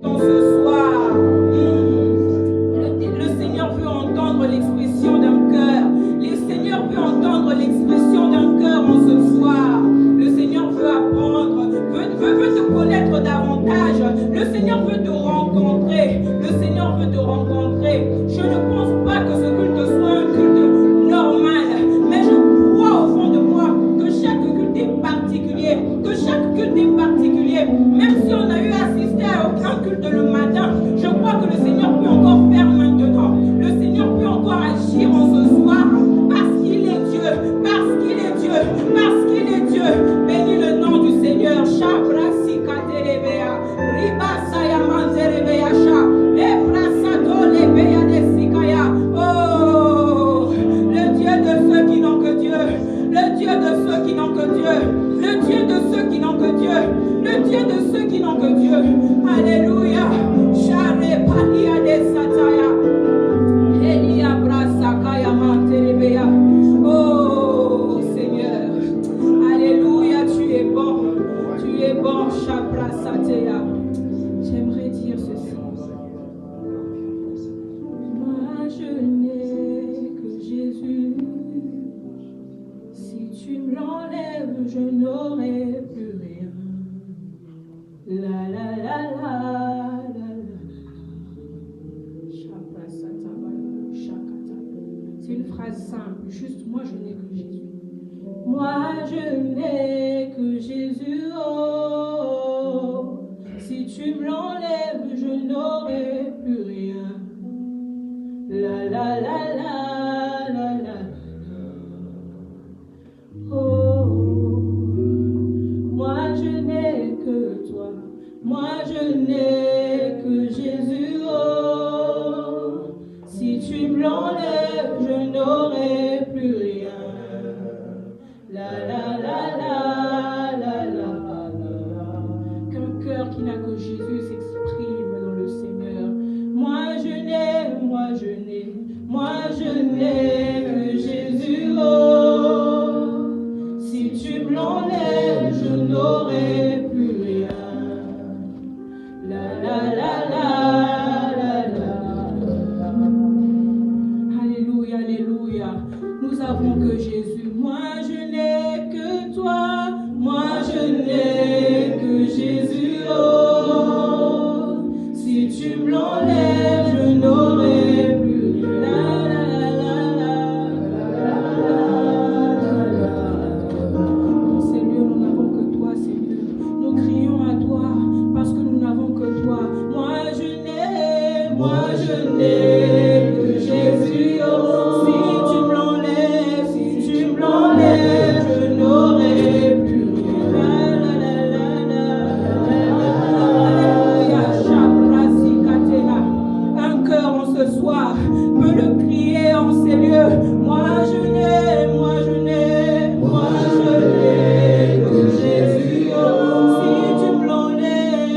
dans ce soir. Le Seigneur veut entendre l'expression d'un cœur. Le Seigneur veut entendre l'expression d'un cœur en ce soir. Le Seigneur veut apprendre, veut te connaître davantage. Le Seigneur veut te rencontrer. Le Seigneur veut te rencontrer. Je ne pense pas que ce culte soit un culte normal, mais je crois au fond de moi que chaque culte est particulier. Que chaque culte est particulier. Même si on a eu assisté à aucun culte le matin, je crois que le Seigneur peut encore faire maintenant. Le Seigneur peut encore agir en ce soir parce qu'il est Dieu, parce qu'il est Dieu, parce qu'il est Dieu. Bénis le nom du Seigneur. Oh, le Dieu de ceux qui n'ont que Dieu, le Dieu de ceux qui n'ont que Dieu, le Dieu de ceux qui n'ont que Dieu, le Dieu de ceux qui n'ont que Dieu. Alléluia. Share palia de sataya. Elia brasakaya manterebea. Oh Seigneur. Alléluia, tu es bon. Tu es bon, Shaprasatea. J'aimerais dire ceci. Moi je n'ai que Jésus. Si tu me l'enlèves, je n'aurai plus rien. La la la la la la. C'est une phrase simple, juste moi je n'ai que Jésus. Moi je n'ai que Jésus. Oh, si tu me l'enlèves, je n'aurai plus rien. La la la la la la. Oh, moi je n'ai que toi. Moi je n'ai que Jésus. Oh, si tu me l'enlèves, je n'aurai plus rien. La la la la la la la. Qu'un cœur qui n'a que Jésus s'exprime dans le Seigneur. Moi je n'ai que Jésus. Oh, si tu me l'enlèves, je n'aurai plus rien. La la la la la la. Alléluia, alléluia. Nous avons que Jésus. Moi je n'ai que toi. Moi je n'ai que Jésus. Oh, si tu me l'enlèves, je n'aurai plus rien. La la la la la la. Mon Seigneur, nous n'avons que toi, Seigneur. Nous crions à toi parce que nous n'avons que toi. Moi je n'ai que Jésus. Oh, si tu me l'enlèves, je n'aurai plus rien. La la la la la. Un cœur en ce soir peut le crier en ces lieux. Moi je n'ai que Jésus. Oh, si tu me l'enlèves,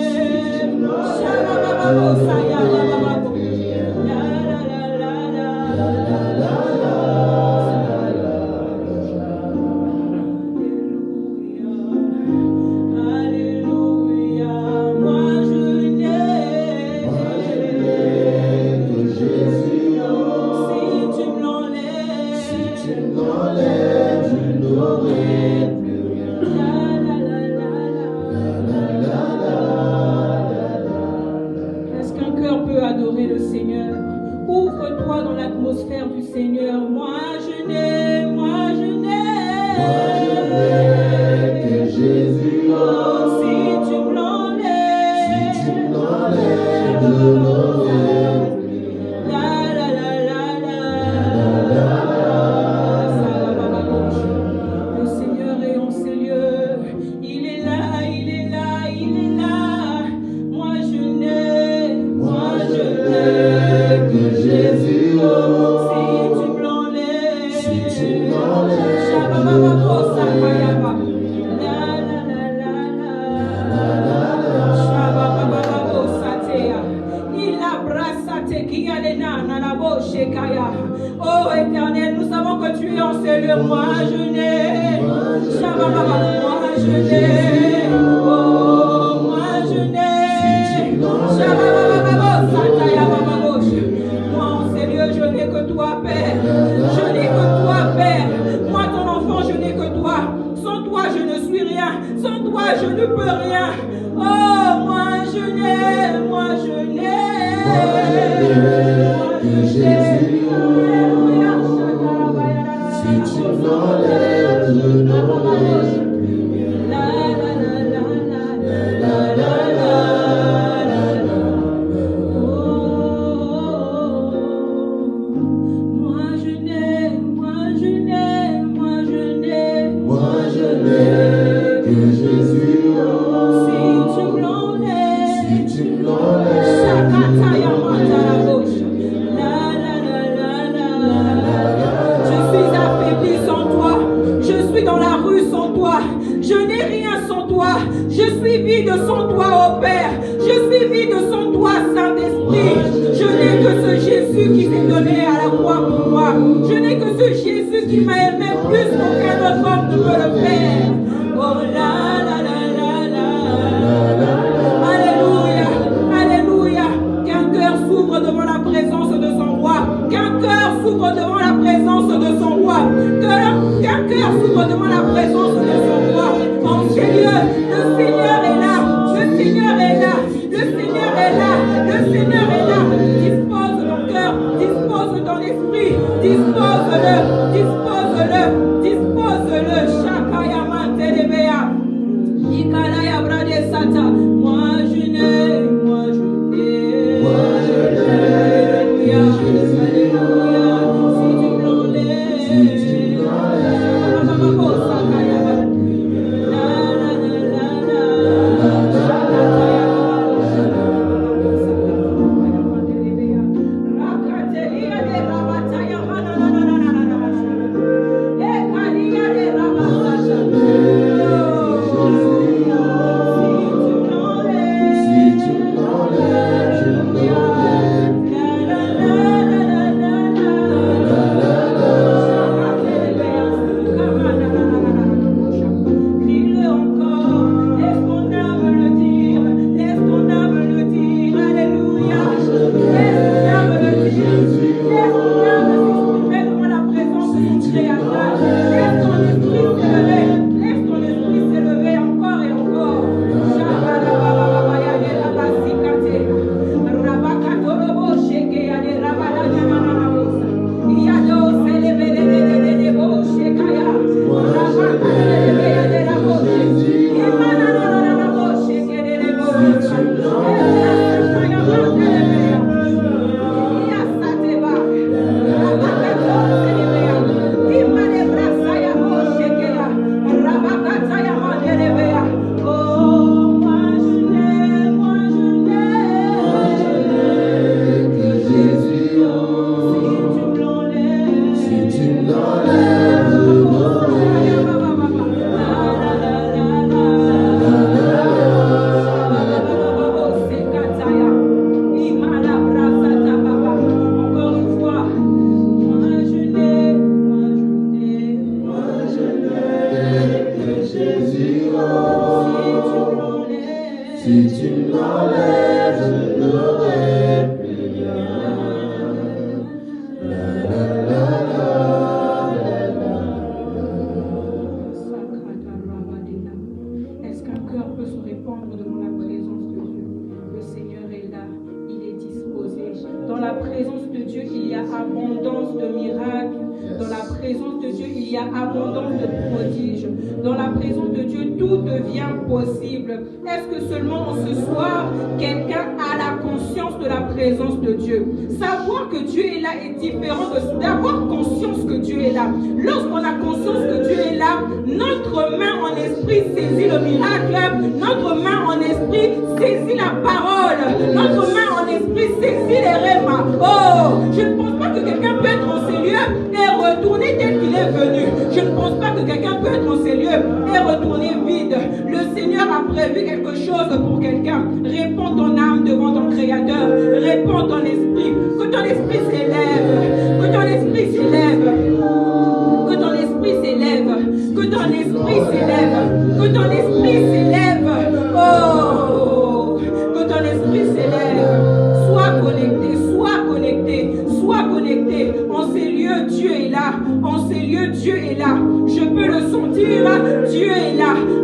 est-ce qu'un cœur peut adorer le Seigneur? Ouvre-toi dans l'atmosphère du Seigneur. Moi je n'ai que Jésus. Oh, si tu me l'enlèves, je n'aurai plus rien. La la la la la. Le Seigneur est en ces lieux. Il est là, il est là, il est là. Moi je n'ai que Jésus. Oh, si tu me l'enlèves, oh Éternel, nous savons que tu es en ces lieux. Moi je n'ai, oh moi je n'ai. toi, je ne peux rien. Oh, moi je n'ai, moi je n'ai. Que Jésus, si tu m'enlèves, je n'aurai plus rien. Moi je n'ai, moi je n'ai, moi je n'ai. Moi je n'ai que Jésus, Si tu me l'enlèves, si tu m'enlèves, je suis affaibli sans toi. Je suis dans la rue sans toi. Je n'ai rien sans toi. Je suis vide sans toi, ô Père. Je suis vide sans toi, Saint-Esprit. Je n'ai que ce Jésus qui s'est donné à la croix pour moi. Je n'ai que ce Jésus qui m'a aimé plus qu'aucun autre homme ne peut le faire. Oh là là là là là. Alléluia, alléluia. Qu'un cœur s'ouvre devant la présence de son roi. Qu'un cœur s'ouvre devant la présence de son roi. Qu'un cœur s'ouvre devant la présence de son roi. En ces lieux, le Seigneur est là. Le Seigneur est là. Le Seigneur est là. Le Seigneur est là. Dispose ton cœur. Dispose ton esprit. Dispose-le. Dispose-le. Dispose-le. Shakayama Telebea. Ikalaya Brade Sata. Moi je n'ai. Moi je n'ai. moi je n'ai que Jésus, Si tu me l'enlèves. si tu m'enlèves,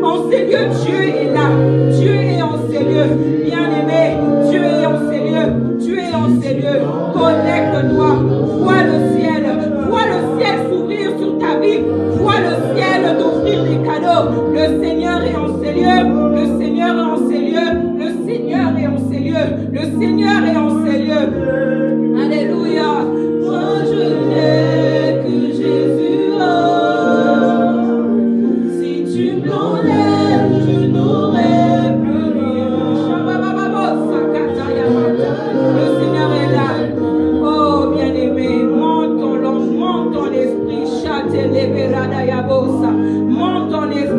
En En ces lieux, Dieu est là. Dieu est en ces lieux. Bien-aimé, Dieu est en ces lieux. Dieu est en ces lieux. Connecte-toi. Vois le ciel. Vois le ciel s'ouvrir sur ta vie. Vois le ciel t'offrir des cadeaux. Le Seigneur est en ces lieux. Le Seigneur est en ces lieux. Le Seigneur est en ces lieux. Le Seigneur est en ces lieux. Alléluia. Moi je n'ai que Jésus. Oh. Si tu m'enlèves, je n'aurai plus rien. Le Seigneur est là. Oh bien-aimé, monte ton langue, monte ton esprit. Monte ton esprit.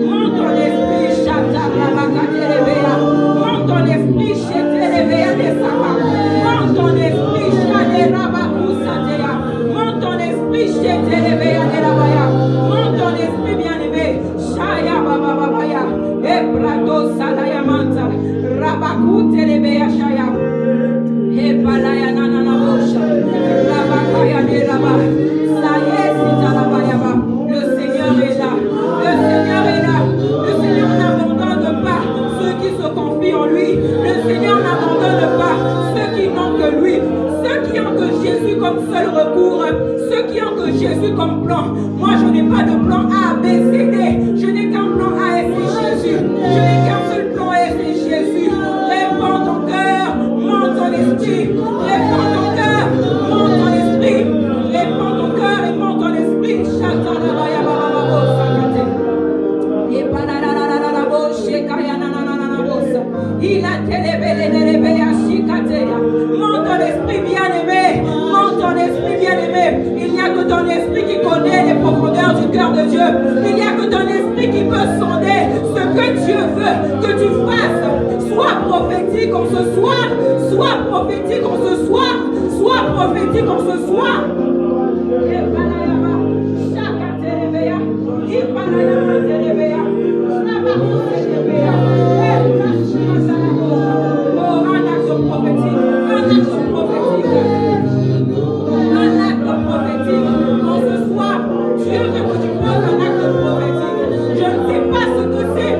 Monte ton esprit. Monte ton esprit. Monte ton esprit. Monte ton esprit. Monte ton esprit, bien-aimé. Shaya baba babaya. Ebrado salaya manta. Rabaku telebeya shaya. Ebalaya nanana bosha. Rabakaya de raba. Saye sitalabaya ba. Le Seigneur est là. Le Seigneur est là. Le Seigneur n'abandonne pas ceux qui se confient en lui. Le Seigneur n'abandonne pas ceux qui n'ont que lui. Ceux qui ont que Jésus comme seul recours. Ceux qui ont que Jésus comme plan. Moi, je n'ai pas de plan A, B, C, D. Je n'ai qu'un plan A et c'est Jésus. Je n'ai qu'un seul plan A et c'est Jésus. Répands ton cœur, monte ton esprit. Répands ton cœur, monte ton esprit. Répands ton cœur et monte ton esprit. Chatalabaya bababo sakate. Et bananananabo shekayananananabosa. Il a télébélé ashikateya. Monte ton esprit bien-aimé. Monte ton esprit bien-aimé. Il n'y a que ton esprit qui connaît les profondeurs du cœur de Dieu. Il n'y a que ton esprit qui peut sonder ce que Dieu veut que tu fasses. Sois prophétique en ce soir. Sois prophétique en ce soir. Sois prophétique en ce soir. Oh, un acte prophétique. Un acte prophétique. Un acte prophétique. En ce soir, Dieu veut que tu poses un acte prophétique. Je ne sais pas ce que c'est,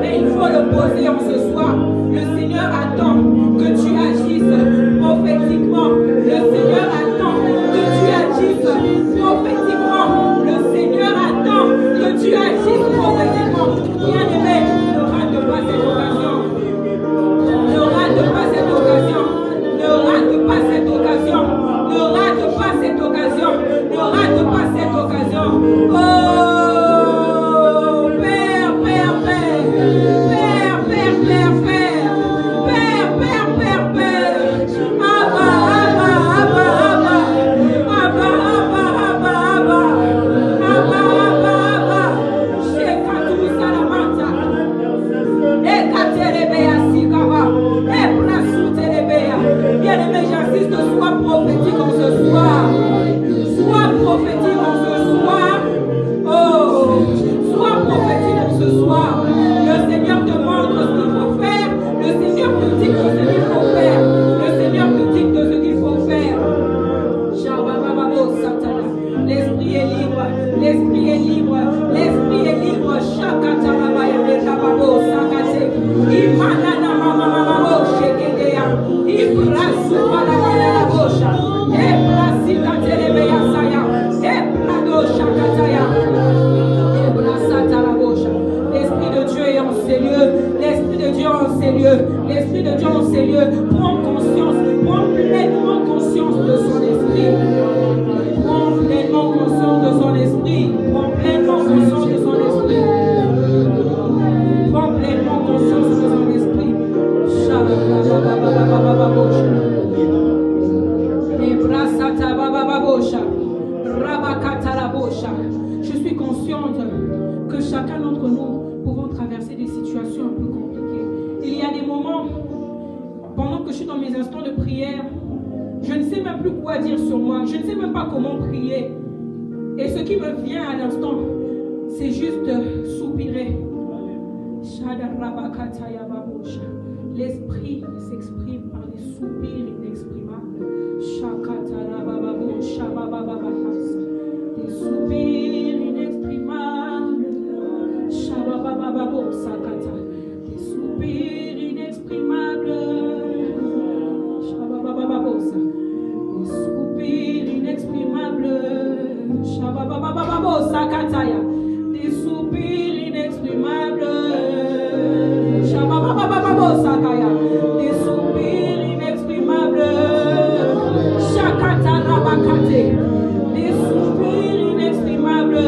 mais il faut le poser en ce soir. Le Seigneur attend que tu agisses prophétiquement. Le Seigneur attend que tu agisses prophétiquement. Le Seigneur attend que tu agisses prophétiquement. Bien-aimé, ne rate pas cette occasion. Ne rate pas cette occasion. Ne rate pas cette occasion. Ne rate pas cette occasion. Ne rate pas cette occasion. Oh, Père, Père, Père. Père, Père, Père, Père. Père, Père, Père, Père. Abba, Abba, Abba, Abba. Abba, Abba, Abba, Abba. Abba, Abba, Abba. Shekatu salamanta. Ekaterebea sikava. Ebrasuterebea. Bien-aimé, j'insiste, sois prophétique en ce soir. Sois prophétique en ce soir. Oh, sois prophétique en ce soir. Le Seigneur te montre ce qu'il faut faire. Le Seigneur te dicte ce qu'il faut faire. Le Seigneur te dicte ce qu'il faut faire. Shabababo satana. L'esprit est libre. L'esprit est libre. L'esprit est libre. Shakatarabaya de Rababo sakate. Imanana mamamamamo shekedea. Ibrasu balabaya la bosha. Ebrasikaterebeya saya. Ebrado shakataya. Ebrasata la bosha. L'Esprit de Dieu est en ces lieux. L'Esprit de Dieu est en ces lieux. L'Esprit de Dieu est en ces lieux. Prends conscience. Prends pleinement conscience de son esprit. Prends pleinement conscience de son esprit. Prends pleinement conscience de son esprit. Prends pleinement conscience de son esprit. Je suis consciente que chacun d'entre nous pouvons traverser des situations un peu compliquées. Il y a des moments, pendant que je suis dans mes instants de prière, je ne sais même plus quoi dire sur moi. Je ne sais même pas comment prier. Et ce qui me vient à l'instant, c'est juste soupirer. L'esprit s'exprime par des soupirs inexprimables. Des soupirs inexprimables. inexprimables. Shababababo sakata. Des soupirs inexprimables. Shababababo. Des soupirs inexprimables. Shababababo sakataya. Des soupirs inexprimables. Shababababo sakaya. Des soupirs inexprimables. Shakata rabakate. Des soupirs inexprimables.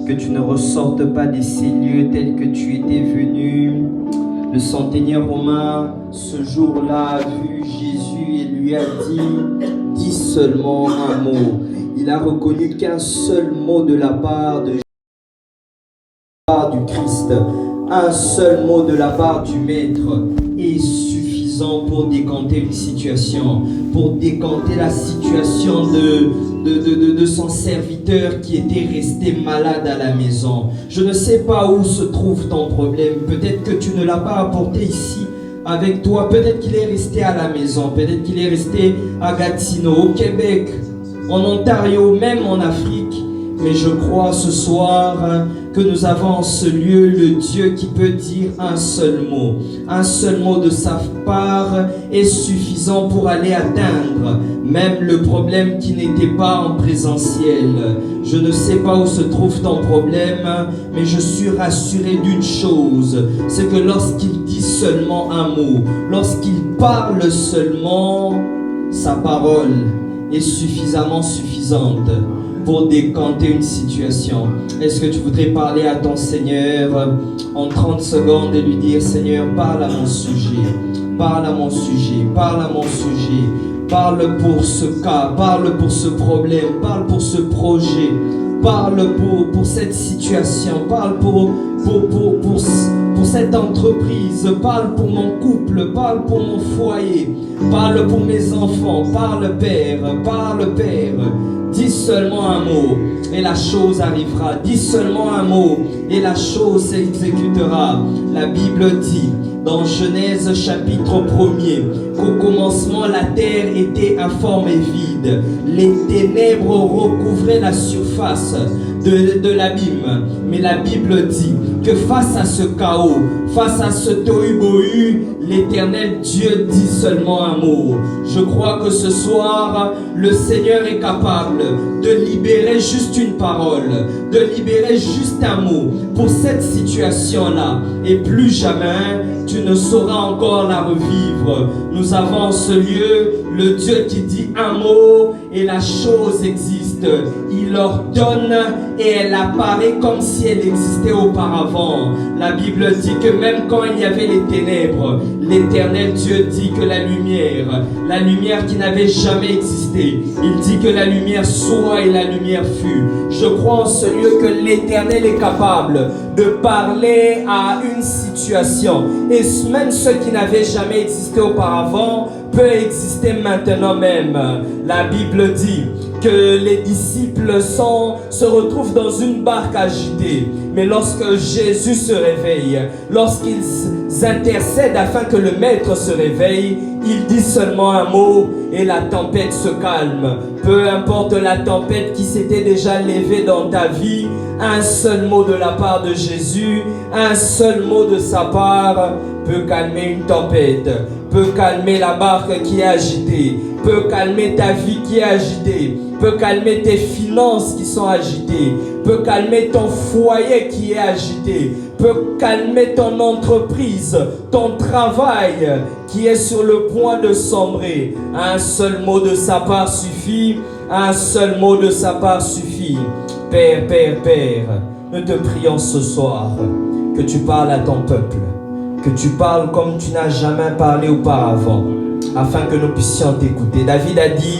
que tu ne ressortes pas de ces lieux tels que tu étais venu. Le centenier romain, ce jour-là, a vu Jésus et lui a dit, dis seulement un mot. Il a reconnu qu'un seul mot de la part de du Christ, un seul mot de la part du Maître est suffisant pour décanter une situation, pour décanter la situation de son serviteur qui était resté malade à la maison. Je ne sais pas où se trouve ton problème. Peut-être que tu ne l'as pas apporté ici avec toi. Peut-être qu'il est resté à la maison. Peut-être qu'il est resté à Gatineau, au Québec, en Ontario, même en Afrique. Mais je crois ce soir que nous avons en ce lieu le Dieu qui peut dire un seul mot de sa part est suffisant pour aller atteindre même le problème qui n'était pas en présentiel. Je ne sais pas où se trouve ton problème, mais je suis rassuré d'une chose, c'est que lorsqu'il dit seulement un mot, lorsqu'il parle seulement, sa parole est suffisamment suffisante pour décanter une situation. Est-ce que tu voudrais parler à ton Seigneur en 30 secondes et lui dire, Seigneur, parle à mon sujet, parle à mon sujet, parle à mon sujet, parle pour ce cas, parle pour ce problème, parle pour ce projet, parle pour cette situation, parle pour cette entreprise, parle pour mon couple, parle pour mon foyer, parle pour mes enfants, parle Père, parle Père. Dis seulement un mot et la chose arrivera. Dis seulement un mot et la chose s'exécutera. La Bible dit dans Genèse chapitre 1er qu'au commencement la terre était informe et vide. Les ténèbres recouvraient la surface de l'abîme. Mais la Bible dit que face à ce chaos, face à ce tohu-bohu, l'Éternel Dieu dit seulement un mot. Je crois que ce soir, le Seigneur est capable de libérer juste une parole, de libérer juste un mot pour cette situation-là. Et plus jamais, tu ne sauras encore la revivre. Nous avons en ce lieu le Dieu qui dit un mot et la chose existe. Il ordonne et elle apparaît comme si elle existait auparavant. La Bible dit que même quand il y avait les ténèbres, l'Éternel Dieu dit que la lumière qui n'avait jamais existé, il dit que la lumière soit et la lumière fut. Je crois en ce lieu que l'Éternel est capable de parler à une situation. Et même ce qui n'avait jamais existé auparavant peut exister maintenant même. La Bible dit que les disciples se retrouvent dans une barque agitée. Mais lorsque Jésus se réveille, lorsqu'ils intercèdent afin que le Maître se réveille, il dit seulement un mot et la tempête se calme. Peu importe la tempête qui s'était déjà levée dans ta vie, un seul mot de la part de Jésus, un seul mot de sa part peut calmer une tempête, peut calmer la barque qui est agitée, peut calmer ta vie qui est agitée, peut calmer tes finances qui sont agitées, peut calmer ton foyer qui est agité, peut calmer ton entreprise, ton travail qui est sur le point de sombrer. Un seul mot de sa part suffit, un seul mot de sa part suffit. Père, Père, Père, nous te prions ce soir que tu parles à ton peuple, que tu parles comme tu n'as jamais parlé auparavant, afin que nous puissions t'écouter. David a dit,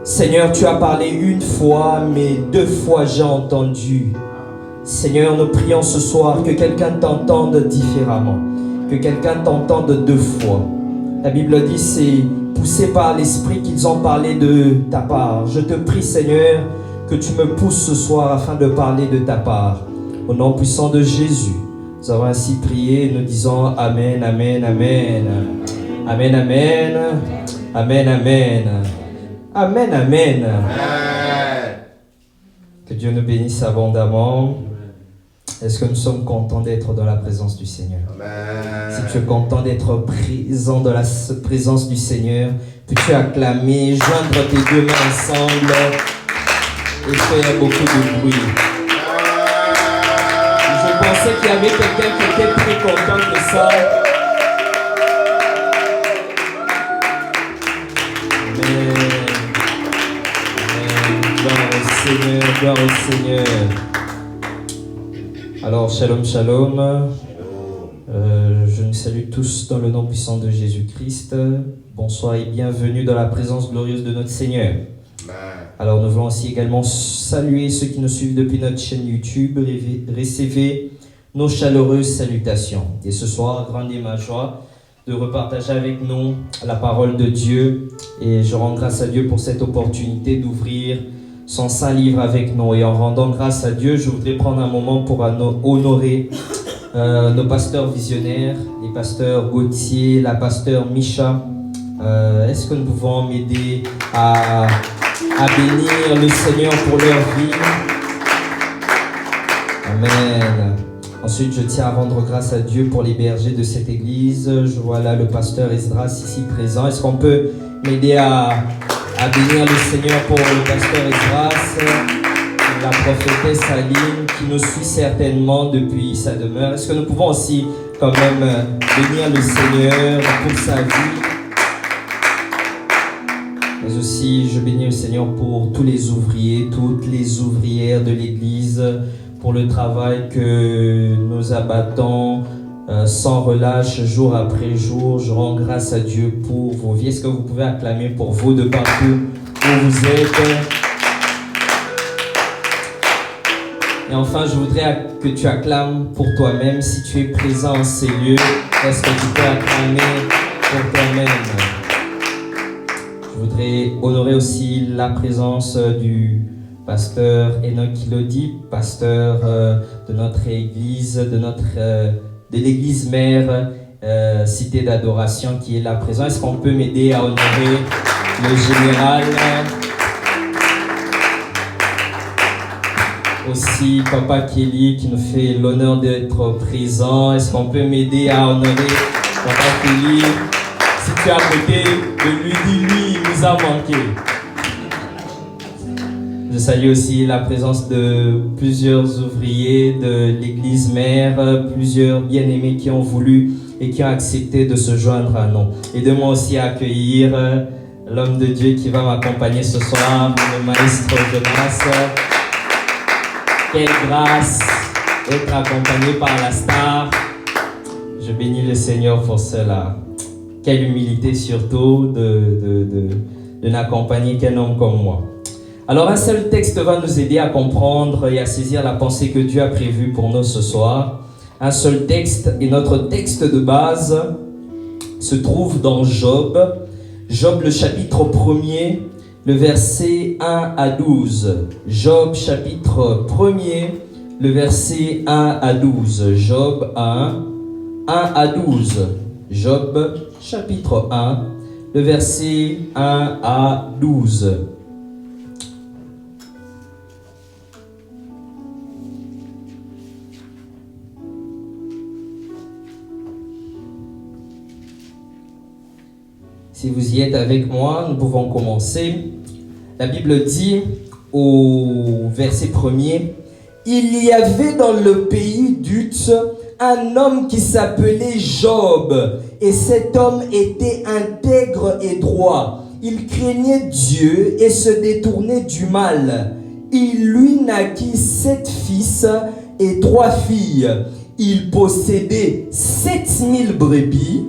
Seigneur, tu as parlé une fois, mais 2 fois j'ai entendu. Seigneur, nous prions ce soir que quelqu'un t'entende différemment, que quelqu'un t'entende 2 fois. La Bible dit, c'est poussé par l'Esprit qu'ils ont parlé de ta part. Je te prie, Seigneur, que tu me pousses ce soir afin de parler de ta part. Au nom puissant de Jésus, nous avons ainsi prié, nous disons Amen, Amen, Amen. Amen, Amen. Amen, Amen. Amen, Amen. Que Dieu nous bénisse abondamment. Est-ce que nous sommes contents d'être dans la présence du Seigneur? Amen. Si tu es content d'être présent dans la présence du Seigneur, peux-tu acclamer, joindre tes 2 mains ensemble et faire beaucoup de bruit. Je pensais qu'il y avait quelqu'un qui était très content de ça. Amen. Gloire au Seigneur, gloire au Seigneur. Alors, shalom, shalom. Je nous salue tous dans le nom puissant de Jésus-Christ. Bonsoir et bienvenue dans la présence glorieuse de notre Seigneur. Alors, nous voulons aussi également saluer ceux qui nous suivent depuis notre chaîne YouTube. Recevez nos chaleureuses salutations. Et ce soir, grande est ma joie de repartager avec nous la parole de Dieu. Et je rends grâce à Dieu pour cette opportunité d'ouvrir son saint livre avec nous. Et en rendant grâce à Dieu, je voudrais prendre un moment pour honorer nos pasteurs visionnaires, les pasteurs Gauthier, la pasteur Micha. Est-ce que nous pouvons m'aider à bénir le Seigneur pour leur vie? Amen. Ensuite, je tiens à rendre grâce à Dieu pour les bergers de cette église. Je vois là le pasteur Esdras ici présent. Est-ce qu'on peut m'aider à bénir le Seigneur pour le pasteur Esdras, la prophétesse Aline qui nous suit certainement depuis sa demeure? Est-ce que nous pouvons aussi quand même bénir le Seigneur pour sa vie? Mais aussi, je bénis le Seigneur pour tous les ouvriers, toutes les ouvrières de l'église, pour le travail que nous abattons sans relâche jour après jour. Je rends grâce à Dieu pour vos vies. Est-ce que vous pouvez acclamer pour vous de partout où vous êtes? Et enfin, je voudrais que tu acclames pour toi-même si tu es présent en ces lieux. Est-ce que tu peux acclamer pour toi-même? Je voudrais honorer aussi la présence du pasteur Enoch Kilodi, pasteur de notre église, de l'église mère Cité d'adoration qui est là présent. Est-ce qu'on peut m'aider à honorer le général? Aussi Papa Kelly qui nous fait l'honneur d'être présent. Est-ce qu'on peut m'aider à honorer Papa Kelly? Si tu es à côté de lui, dis-lui, il nous a manqué. Je salue aussi la présence de plusieurs ouvriers de l'église mère, plusieurs bien-aimés qui ont voulu et qui ont accepté de se joindre à nous. Aidez-moi aussi à accueillir l'homme de Dieu qui va m'accompagner ce soir, le maestro Jonas. Quelle grâce d'être accompagné par la star. Je bénis le Seigneur pour cela. Quelle humilité surtout de n'accompagner qu'un homme comme moi. Alors un seul texte va nous aider à comprendre et à saisir la pensée que Dieu a prévue pour nous ce soir. Un seul texte, et notre texte de base se trouve dans Job. Job le chapitre 1er, le verset 1 à 12. Job chapitre 1er, le verset 1 à 12. Job 1 à 12. Job chapitre 1, le verset 1 à 12. Si vous y êtes avec moi, nous pouvons commencer. La Bible dit au verset 1er, « Il y avait dans le pays d'Uz un homme qui s'appelait Job, et cet homme était intègre et droit. Il craignait Dieu et se détournait du mal. Il lui naquit 7 fils et 3 filles. Il possédait 7000 brebis,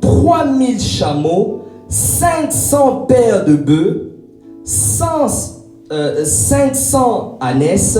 3000 chameaux, 500 paires de bœufs, 500 ânesses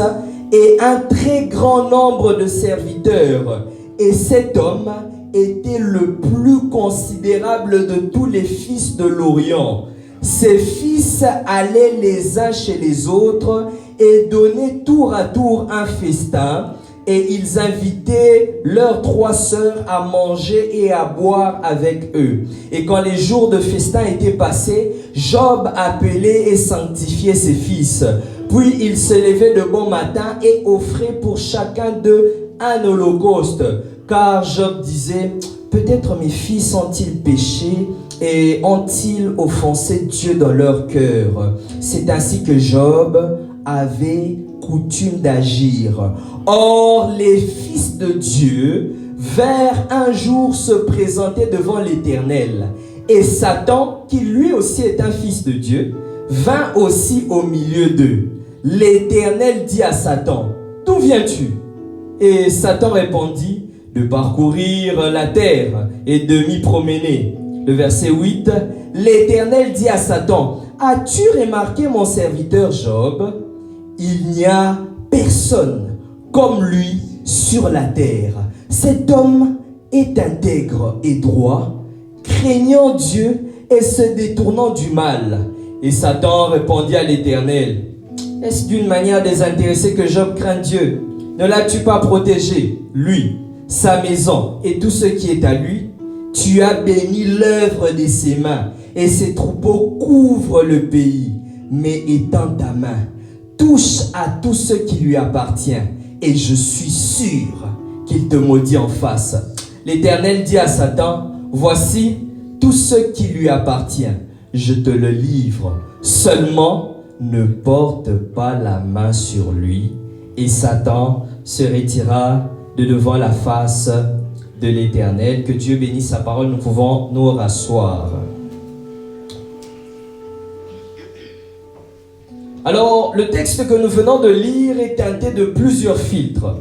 et un très grand nombre de serviteurs. Et cet homme était le plus considérable de tous les fils de l'Orient. Ses fils allaient les uns chez les autres et donnaient tour à tour un festin. Et ils invitaient leurs 3 sœurs à manger et à boire avec eux. Et quand les jours de festin étaient passés, Job appelait et sanctifiait ses fils. Puis il se levait de bon matin et offrait pour chacun d'eux un holocauste. Car Job disait, peut-être mes fils ont-ils péché et ont-ils offensé Dieu dans leur cœur? C'est ainsi que Job avait coutume d'agir. Or, les fils de Dieu vinrent un jour se présenter devant l'Éternel. Et Satan, qui lui aussi est un fils de Dieu, vint aussi au milieu d'eux. L'Éternel dit à Satan, « D'où viens-tu » Et Satan répondit de parcourir la terre et de m'y promener. Le verset 8, l'Éternel dit à Satan, as-tu remarqué mon serviteur Job? Il n'y a personne comme lui sur la terre. Cet homme est intègre et droit, craignant Dieu et se détournant du mal. Et Satan répondit à l'Éternel, est-ce d'une manière désintéressée que Job craint Dieu? Ne l'as-tu pas protégé, lui, sa maison et tout ce qui est à lui? Tu as béni l'œuvre de ses mains et ses troupeaux couvrent le pays. Mais étends ta main, touche à tout ce qui lui appartient et je suis sûr qu'il te maudit en face. L'Éternel dit à Satan, voici tout ce qui lui appartient, je te le livre. Seulement, ne porte pas la main sur lui. Et Satan se retira de devant la face de l'Éternel. Que Dieu bénisse sa parole. Nous pouvons nous rasseoir. Alors, le texte que nous venons de lire est teinté de plusieurs filtres.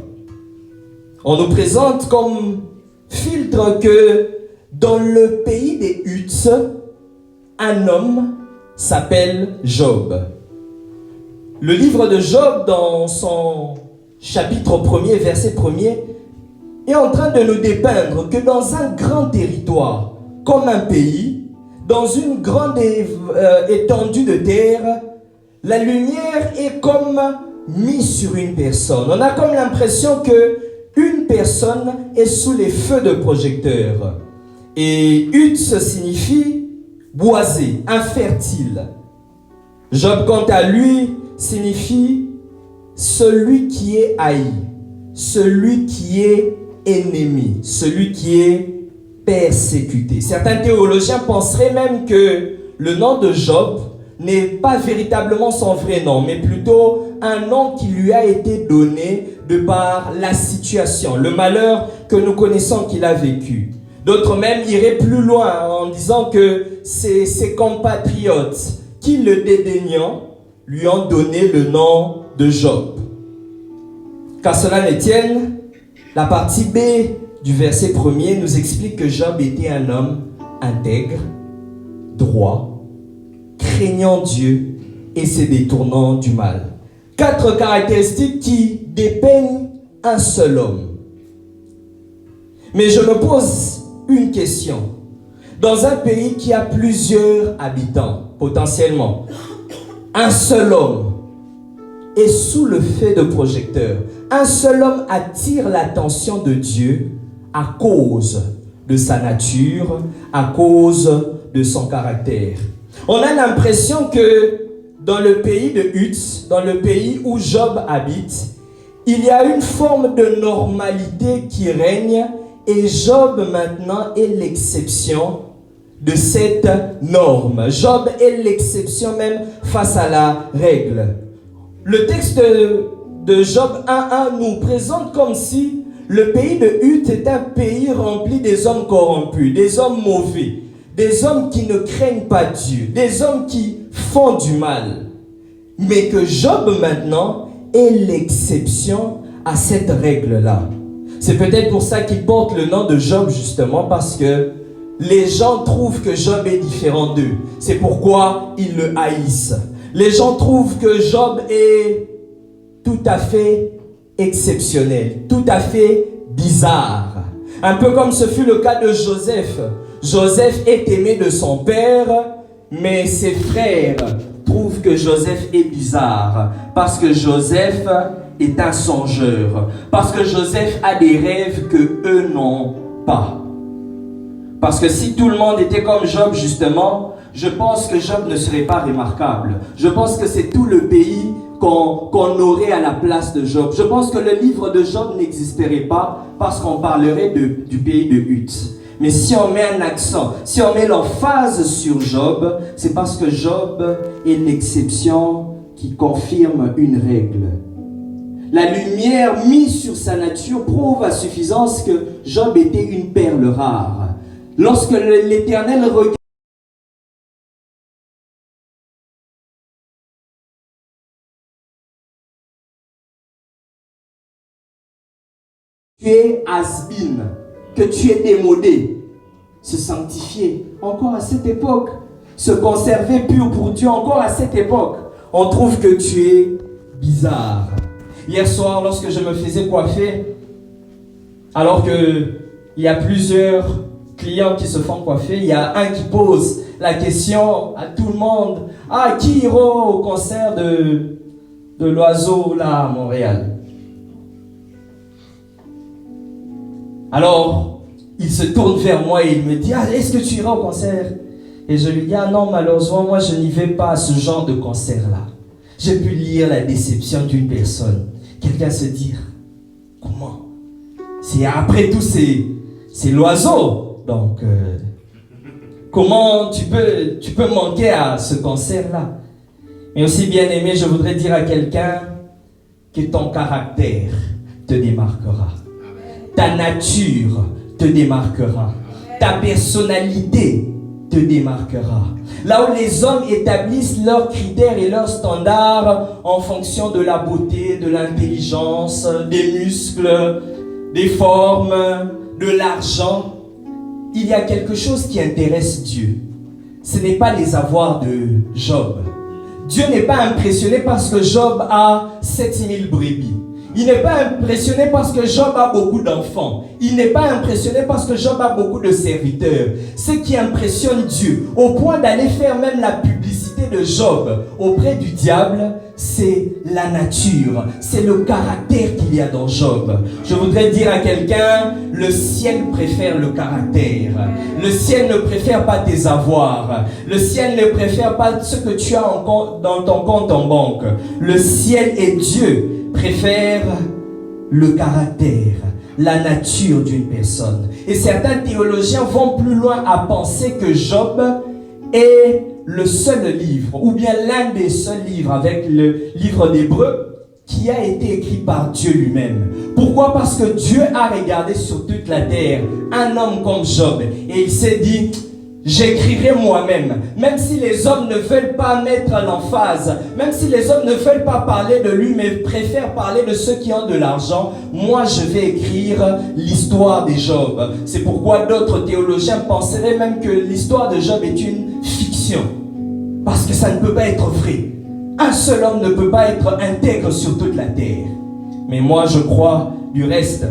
On nous présente comme filtre que dans le pays des Uts, un homme s'appelle Job. Le livre de Job, dans son chapitre 1er, verset 1er, est en train de nous dépeindre que dans un grand territoire, comme un pays, dans une grande étendue de terre, la lumière est comme mise sur une personne. On a comme l'impression que une personne est sous les feux de projecteur. Et Uts signifie boisé, infertile. Job, quant à lui, signifie celui qui est haï, celui qui est ennemi, celui qui est persécuté. Certains théologiens penseraient même que le nom de Job n'est pas véritablement son vrai nom, mais plutôt un nom qui lui a été donné de par la situation, le malheur que nous connaissons qu'il a vécu. D'autres même iraient plus loin en disant que c'est ses compatriotes qui, le dédaignant, lui ont donné le nom de Job. Qu'à cela ne tienne, la partie B du verset 1er nous explique que Job était un homme intègre, droit, craignant Dieu et se détournant du mal. 4 caractéristiques qui dépeignent un seul homme. Mais je me pose une question. Dans un pays qui a plusieurs habitants, potentiellement, un seul homme est sous le feu de projecteur. Un seul homme attire l'attention de Dieu à cause de sa nature, à cause de son caractère. On a l'impression que dans le pays de Uts, dans le pays où Job habite, il y a une forme de normalité qui règne et Job maintenant est l'exception de cette norme. Job est l'exception même face à la règle. Le texte de Job 1.1 nous présente comme si le pays de Uts est un pays rempli des hommes corrompus, des hommes mauvais, des hommes qui ne craignent pas Dieu, des hommes qui font du mal. Mais que Job maintenant est l'exception à cette règle-là. C'est peut-être pour ça qu'il porte le nom de Job justement parce que les gens trouvent que Job est différent d'eux. C'est pourquoi ils le haïssent. Les gens trouvent que Job est tout à fait exceptionnel, tout à fait bizarre. Un peu comme ce fut le cas de Joseph. Joseph est aimé de son père, mais ses frères trouvent que Joseph est bizarre parce que Joseph est un songeur, parce que Joseph a des rêves que eux n'ont pas. Parce que si tout le monde était comme Job justement, je pense que Job ne serait pas remarquable. Je pense que c'est tout le pays qu'on aurait à la place de Job. Je pense que le livre de Job n'existerait pas parce qu'on parlerait du pays de Uts. Mais si on met un accent, si on met l'emphase sur Job, c'est parce que Job est l'exception qui confirme une règle. La lumière mise sur sa nature prouve à suffisance que Job était une perle rare. Lorsque l'Éternel regarde tu es has-been, que tu es démodé. Se sanctifier, encore à cette époque. Se conserver pur pour Dieu, encore à cette époque. On trouve que tu es bizarre. Hier soir, lorsque je me faisais coiffer, alors qu'il y a plusieurs clients qui se font coiffer, il y a un qui pose la question à tout le monde: ah, qui ira au concert de l'oiseau là à Montréal? Alors, il se tourne vers moi et il me dit: ah, est-ce que tu iras au concert? Et je lui dis: ah non, malheureusement, moi je n'y vais pas à ce genre de concert-là. J'ai pu lire la déception d'une personne. Quelqu'un se dit: comment? C'est après tout, c'est l'oiseau. Donc, comment tu peux manquer à ce concert-là? Mais aussi, bien aimé, je voudrais dire à quelqu'un que ton caractère te démarquera. Ta nature te démarquera. Ta personnalité te démarquera. Là où les hommes établissent leurs critères et leurs standards en fonction de la beauté, de l'intelligence, des muscles, des formes, de l'argent, il y a quelque chose qui intéresse Dieu. Ce n'est pas les avoirs de Job. Dieu n'est pas impressionné parce que Job a 7000 brebis. Il n'est pas impressionné parce que Job a beaucoup d'enfants. Il n'est pas impressionné parce que Job a beaucoup de serviteurs. Ce qui impressionne Dieu, au point d'aller faire même la publicité de Job auprès du diable, c'est la nature, c'est le caractère qu'il y a dans Job. Je voudrais dire à quelqu'un: le ciel préfère le caractère. Le ciel ne préfère pas tes avoirs. Le ciel ne préfère pas ce que tu as dans ton compte en banque. Le ciel et Dieu préfère le caractère, la nature d'une personne. Et certains théologiens vont plus loin à penser que Job est le seul livre, ou bien l'un des seuls livres, avec le livre d'Hébreux, qui a été écrit par Dieu lui-même. Pourquoi? Parce que Dieu a regardé sur toute la terre un homme comme Job, et il s'est dit: j'écrirai moi-même, même si les hommes ne veulent pas mettre l'emphase, même si les hommes ne veulent pas parler de lui, mais préfèrent parler de ceux qui ont de l'argent, moi je vais écrire l'histoire de Job. C'est pourquoi d'autres théologiens penseraient même que l'histoire de Job est une fiction, parce que ça ne peut pas être vrai. Un seul homme ne peut pas être intègre sur toute la terre. Mais moi je crois du reste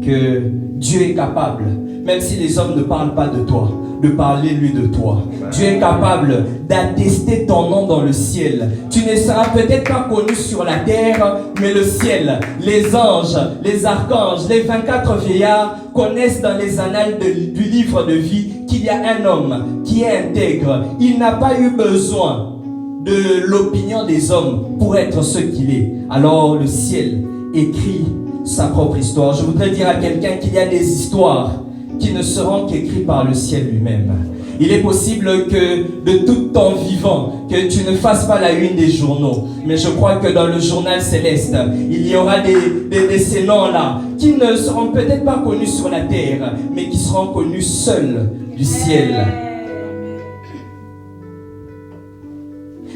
que Dieu est capable, même si les hommes ne parlent pas de toi, de parler lui de toi. Dieu est capable d'attester ton nom dans le ciel. Tu ne seras peut-être pas connu sur la terre, mais le ciel, les anges, les archanges, les 24 vieillards connaissent dans les annales du livre de vie qu'il y a un homme qui est intègre. Il n'a pas eu besoin de l'opinion des hommes pour être ce qu'il est. Alors le ciel écrit sa propre histoire. Je voudrais dire à quelqu'un qu'il y a des histoires qui ne seront qu'écrites par le ciel lui-même. Il est possible que de tout ton vivant, que tu ne fasses pas la une des journaux. Mais je crois que dans le journal céleste, il y aura de ces noms-là qui ne seront peut-être pas connus sur la terre, mais qui seront connus seuls du ciel.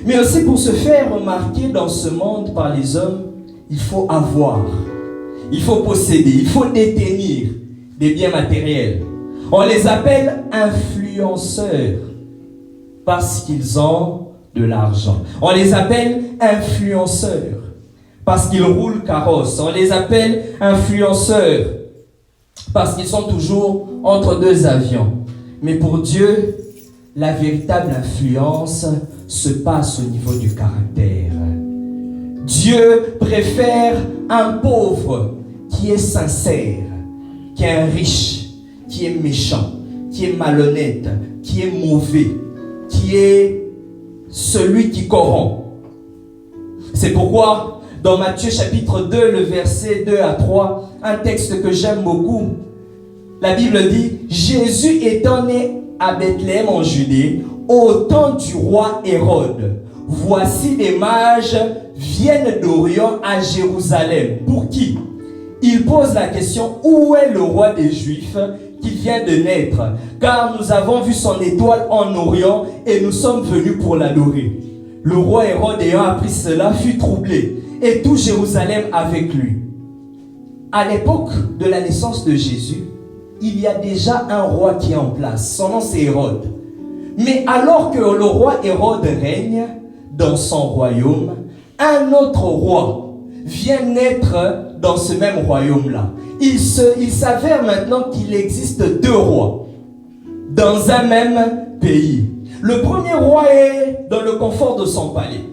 Mais aussi pour se faire remarquer dans ce monde par les hommes, il faut avoir, il faut posséder, il faut détenir des biens matériels. On les appelle influenceurs parce qu'ils ont de l'argent. On les appelle influenceurs parce qu'ils roulent carrosse. On les appelle influenceurs parce qu'ils sont toujours entre deux avions. Mais pour Dieu, la véritable influence se passe au niveau du caractère. Dieu préfère un pauvre qui est sincère, qui est un riche, qui est méchant, qui est malhonnête, qui est mauvais, qui est celui qui corrompt. C'est pourquoi dans Matthieu chapitre 2, le verset 2 à 3, un texte que j'aime beaucoup, la Bible dit: Jésus étant né à Bethléem en Judée, au temps du roi Hérode, voici des mages viennent d'Orient à Jérusalem. Pour qui? Il pose la question: où est le roi des Juifs qui vient de naître? Car nous avons vu son étoile en Orient et nous sommes venus pour l'adorer. Le roi Hérode ayant appris cela fut troublé et tout Jérusalem avec lui. à l'époque de la naissance de Jésus, il y a déjà un roi qui est en place. Son nom c'est Hérode. Mais alors que le roi Hérode règne dans son royaume, un autre roi vient naître dans ce même royaume-là. Il s'avère maintenant qu'il existe deux rois dans un même pays. Le premier roi est dans le confort de son palais,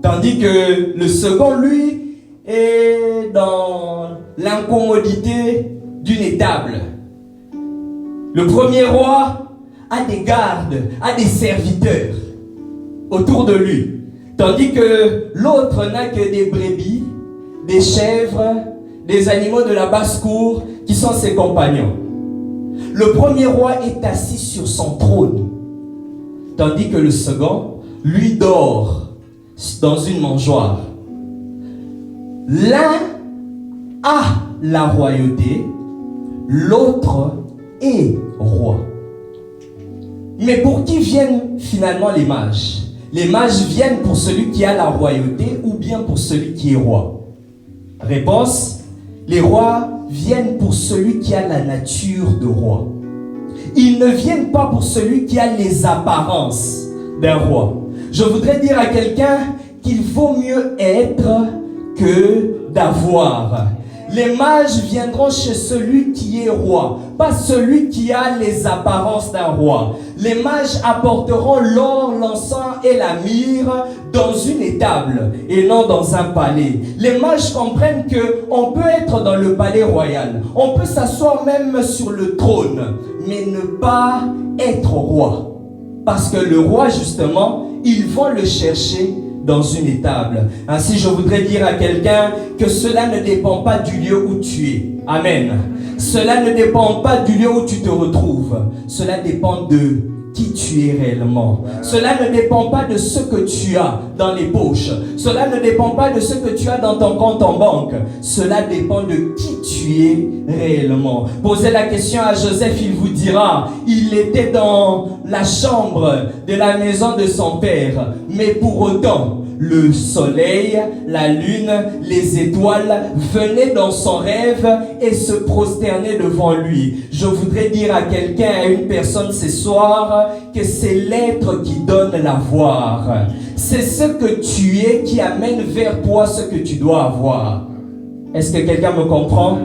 tandis que le second, lui, est dans l'incommodité d'une étable. Le premier roi a des gardes, a des serviteurs autour de lui, tandis que l'autre n'a que des brebis, des chèvres, des animaux de la basse-cour qui sont ses compagnons. Le premier roi est assis sur son trône, tandis que le second, lui, dort dans une mangeoire. L'un a la royauté, l'autre est roi. Mais pour qui viennent finalement les mages? Les mages viennent pour celui qui a la royauté ou bien pour celui qui est roi? Réponse, les rois viennent pour celui qui a la nature de roi. Ils ne viennent pas pour celui qui a les apparences d'un roi. Je voudrais dire à quelqu'un qu'il vaut mieux être que d'avoir. Les mages viendront chez celui qui est roi, pas celui qui a les apparences d'un roi. Les mages apporteront l'or, l'encens et la myrrhe dans une étable et non dans un palais. Les mages comprennent qu'on peut être dans le palais royal, on peut s'asseoir même sur le trône, mais ne pas être roi. Parce que le roi, justement, ils vont le chercher dans une étable. Ainsi, je voudrais dire à quelqu'un que cela ne dépend pas du lieu où tu es. Amen. Cela ne dépend pas du lieu où tu te retrouves. Cela dépend de qui tu es réellement. Cela ne dépend pas de ce que tu as dans les poches. Cela ne dépend pas de ce que tu as dans ton compte en banque. Cela dépend de qui tu es réellement. Posez la question à Joseph, il vous dira, il était dans la chambre de la maison de son père, mais pour autant, le soleil, la lune, les étoiles venaient dans son rêve et se prosternaient devant lui. Je voudrais dire à quelqu'un, à une personne ce soir, que c'est l'être qui donne la voir. C'est ce que tu es qui amène vers toi ce que tu dois avoir. Est-ce que quelqu'un me comprend?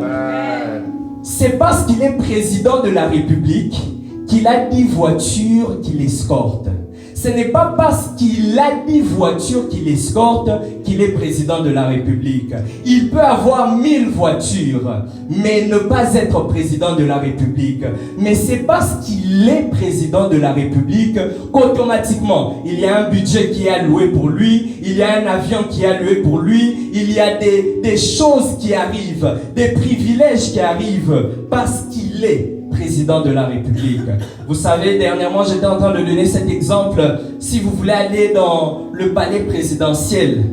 C'est parce qu'il est président de la République qu'il a 10 voitures qui l'escortent. Ce n'est pas parce qu'il a 10 voitures qui l'escortent qu'il est président de la République. Il peut avoir 1000 voitures, mais ne pas être président de la République. Mais c'est parce qu'il est président de la République qu'automatiquement, il y a un budget qui est alloué pour lui, il y a un avion qui est alloué pour lui, il y a des choses qui arrivent, des privilèges qui arrivent parce qu'il est président de la République. Vous savez, dernièrement, j'étais en train de donner cet exemple. Si vous voulez aller dans le palais présidentiel,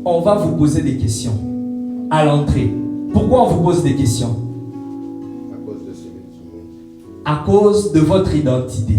on va vous poser des questions à l'entrée. Pourquoi on vous pose des questions? À cause de ce métier. À cause de votre identité.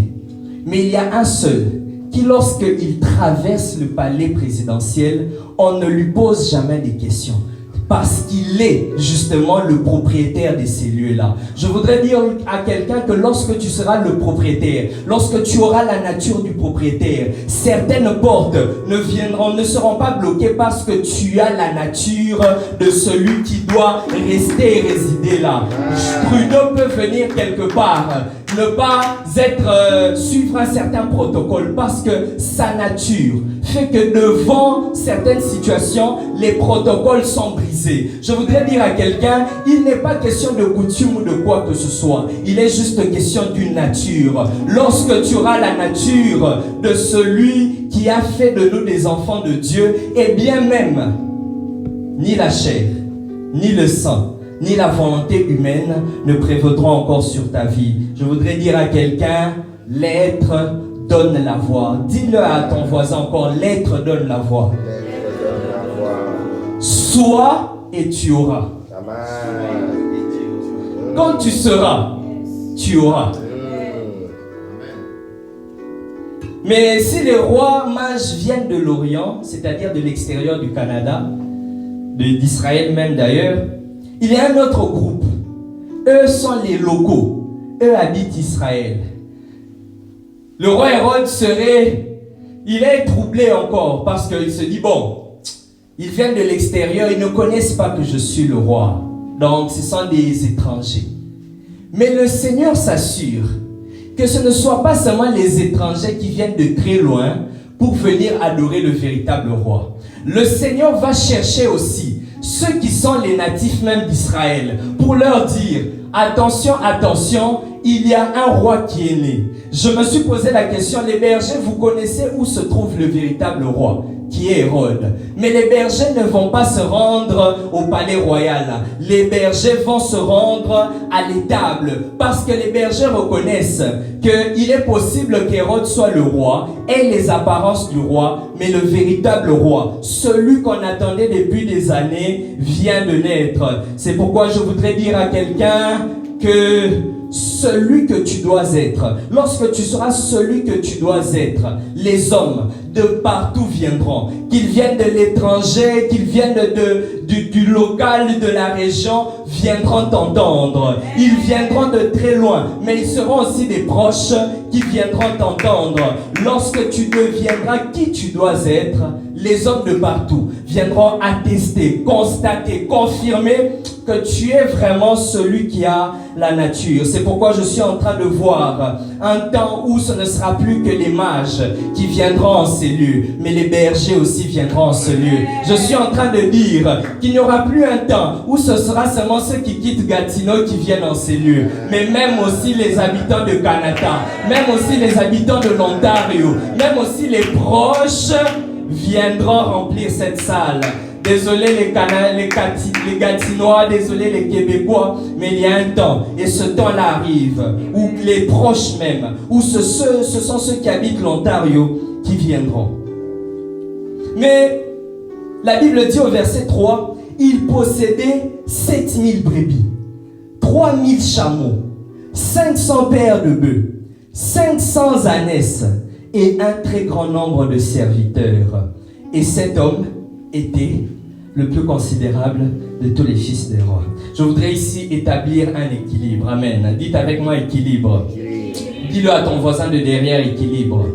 Mais il y a un seul qui, lorsqu'il traverse le palais présidentiel, on ne lui pose jamais des questions. Parce qu'il est justement le propriétaire de ces lieux-là. Je voudrais dire à quelqu'un que lorsque tu seras le propriétaire, lorsque tu auras la nature du propriétaire, certaines portes ne seront pas bloquées parce que tu as la nature de celui qui doit rester et résider là. Trudeau peut venir quelque part, ne pas suivre un certain protocole parce que sa nature fait que devant certaines situations, les protocoles sont brisés. Je voudrais dire à quelqu'un, il n'est pas question de coutume ou de quoi que ce soit. Il est juste question d'une nature. Lorsque tu auras la nature de celui qui a fait de nous des enfants de Dieu, et bien même, ni la chair, ni le sang, ni la volonté humaine ne prévaudront encore sur ta vie. Je voudrais dire à quelqu'un, l'être donne la voix. Dis-le à ton voisin encore, l'être donne la voix. Sois et tu auras. Quand tu seras, tu auras. Mais si les rois mages viennent de l'Orient, c'est-à-dire de l'extérieur du Canada, d'Israël même d'ailleurs, Il y a un autre groupe. Eux sont les locaux. Eux habitent Israël. Le roi Hérode il est troublé encore parce qu'il se dit, bon, ils viennent de l'extérieur, ils ne connaissent pas que je suis le roi. Donc, ce sont des étrangers. Mais le Seigneur s'assure que ce ne soit pas seulement les étrangers qui viennent de très loin pour venir adorer le véritable roi. Le Seigneur va chercher aussi ceux qui sont les natifs même d'Israël pour leur dire, attention, attention, il y a un roi qui est né. Je me suis posé la question, les bergers, vous connaissez où se trouve le véritable roi, qui est Hérode. Mais les bergers ne vont pas se rendre au palais royal. Les bergers vont se rendre à l'étable parce que les bergers reconnaissent qu'il est possible qu'Hérode soit le roi, ait les apparences du roi, mais le véritable roi, celui qu'on attendait depuis des années, vient de naître. C'est pourquoi je voudrais dire à quelqu'un que celui que tu dois être, lorsque tu seras celui que tu dois être, les hommes de partout viendront, qu'ils viennent de l'étranger, qu'ils viennent du local, de la région, viendront t'entendre. Ils viendront de très loin, mais ils seront aussi des proches qui viendront t'entendre. Lorsque tu deviendras qui tu dois être, les hommes de partout viendront attester, constater, confirmer que tu es vraiment celui qui a la nature. C'est pourquoi je suis en train de voir un temps où ce ne sera plus que les mages qui viendront en ces lieux, mais les bergers aussi viendront en ce lieu. Je suis en train de dire qu'il n'y aura plus un temps où ce sera seulement ceux qui quittent Gatineau qui viennent en ces lieux, mais même aussi les habitants de Canada, même aussi les habitants de l'Ontario, même aussi les proches viendront remplir cette salle. Désolé les Gatinois, désolé les Québécois, mais il y a un temps, et ce temps-là arrive, où les proches même, où ce sont ceux qui habitent l'Ontario qui viendront. Mais la Bible dit au verset 3, il possédait 7000 brebis, 3000 chameaux, 500 paires de bœufs, 500 ânesses et un très grand nombre de serviteurs. Et cet homme était le plus considérable de tous les fils des rois. Je voudrais ici établir un équilibre. Amen. Dites avec moi équilibre. Dis-le à ton voisin de derrière, équilibre.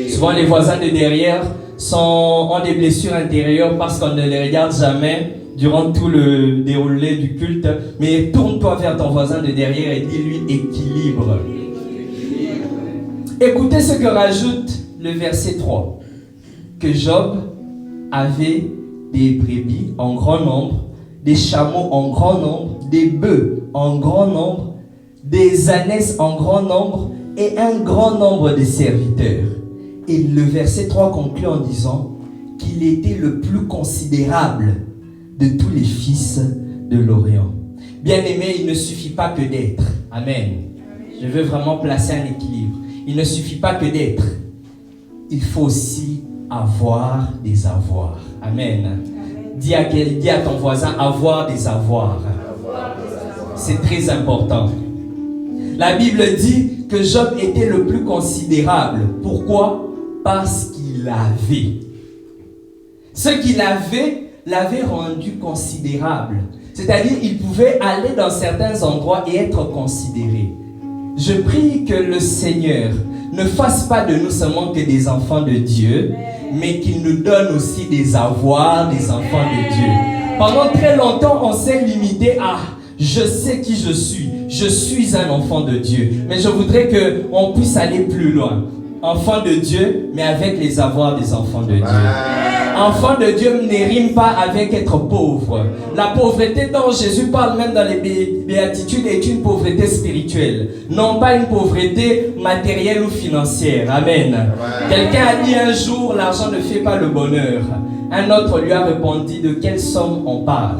Souvent les voisins de derrière ont des blessures intérieures parce qu'on ne les regarde jamais durant tout le déroulé du culte. Mais tourne-toi vers ton voisin de derrière et dis-lui équilibre. Écoutez ce que rajoute le verset 3. Que Job avait des brebis en grand nombre, des chameaux en grand nombre, des bœufs en grand nombre, des ânesses en grand nombre et un grand nombre de serviteurs. Et le verset 3 conclut en disant qu'il était le plus considérable de tous les fils de l'Orient. Bien-aimé, il ne suffit pas que d'être. Amen. Je veux vraiment placer un équilibre. Il ne suffit pas que d'être. Il faut aussi avoir des avoirs. Amen. Dis à ton voisin, avoir des avoirs. C'est très important. La Bible dit que Job était le plus considérable. Pourquoi? Parce qu'il avait. Ce qu'il avait l'avait rendu considérable. C'est-à-dire, il pouvait aller dans certains endroits et être considéré. Je prie que le Seigneur ne fasse pas de nous seulement que des enfants de Dieu, mais qu'il nous donne aussi des avoirs des enfants de Dieu. Pendant très longtemps, on s'est limité à « je sais qui je suis un enfant de Dieu ». Mais je voudrais qu'on puisse aller plus loin. Enfant de Dieu, mais avec les avoirs des enfants de Dieu. Enfant de Dieu ne rime pas avec être pauvre. La pauvreté dont Jésus parle même dans les béatitudes est une pauvreté spirituelle. Non pas une pauvreté matérielle ou financière. Amen. Quelqu'un a dit un jour, l'argent ne fait pas le bonheur. Un autre lui a répondu, de quelle somme on parle?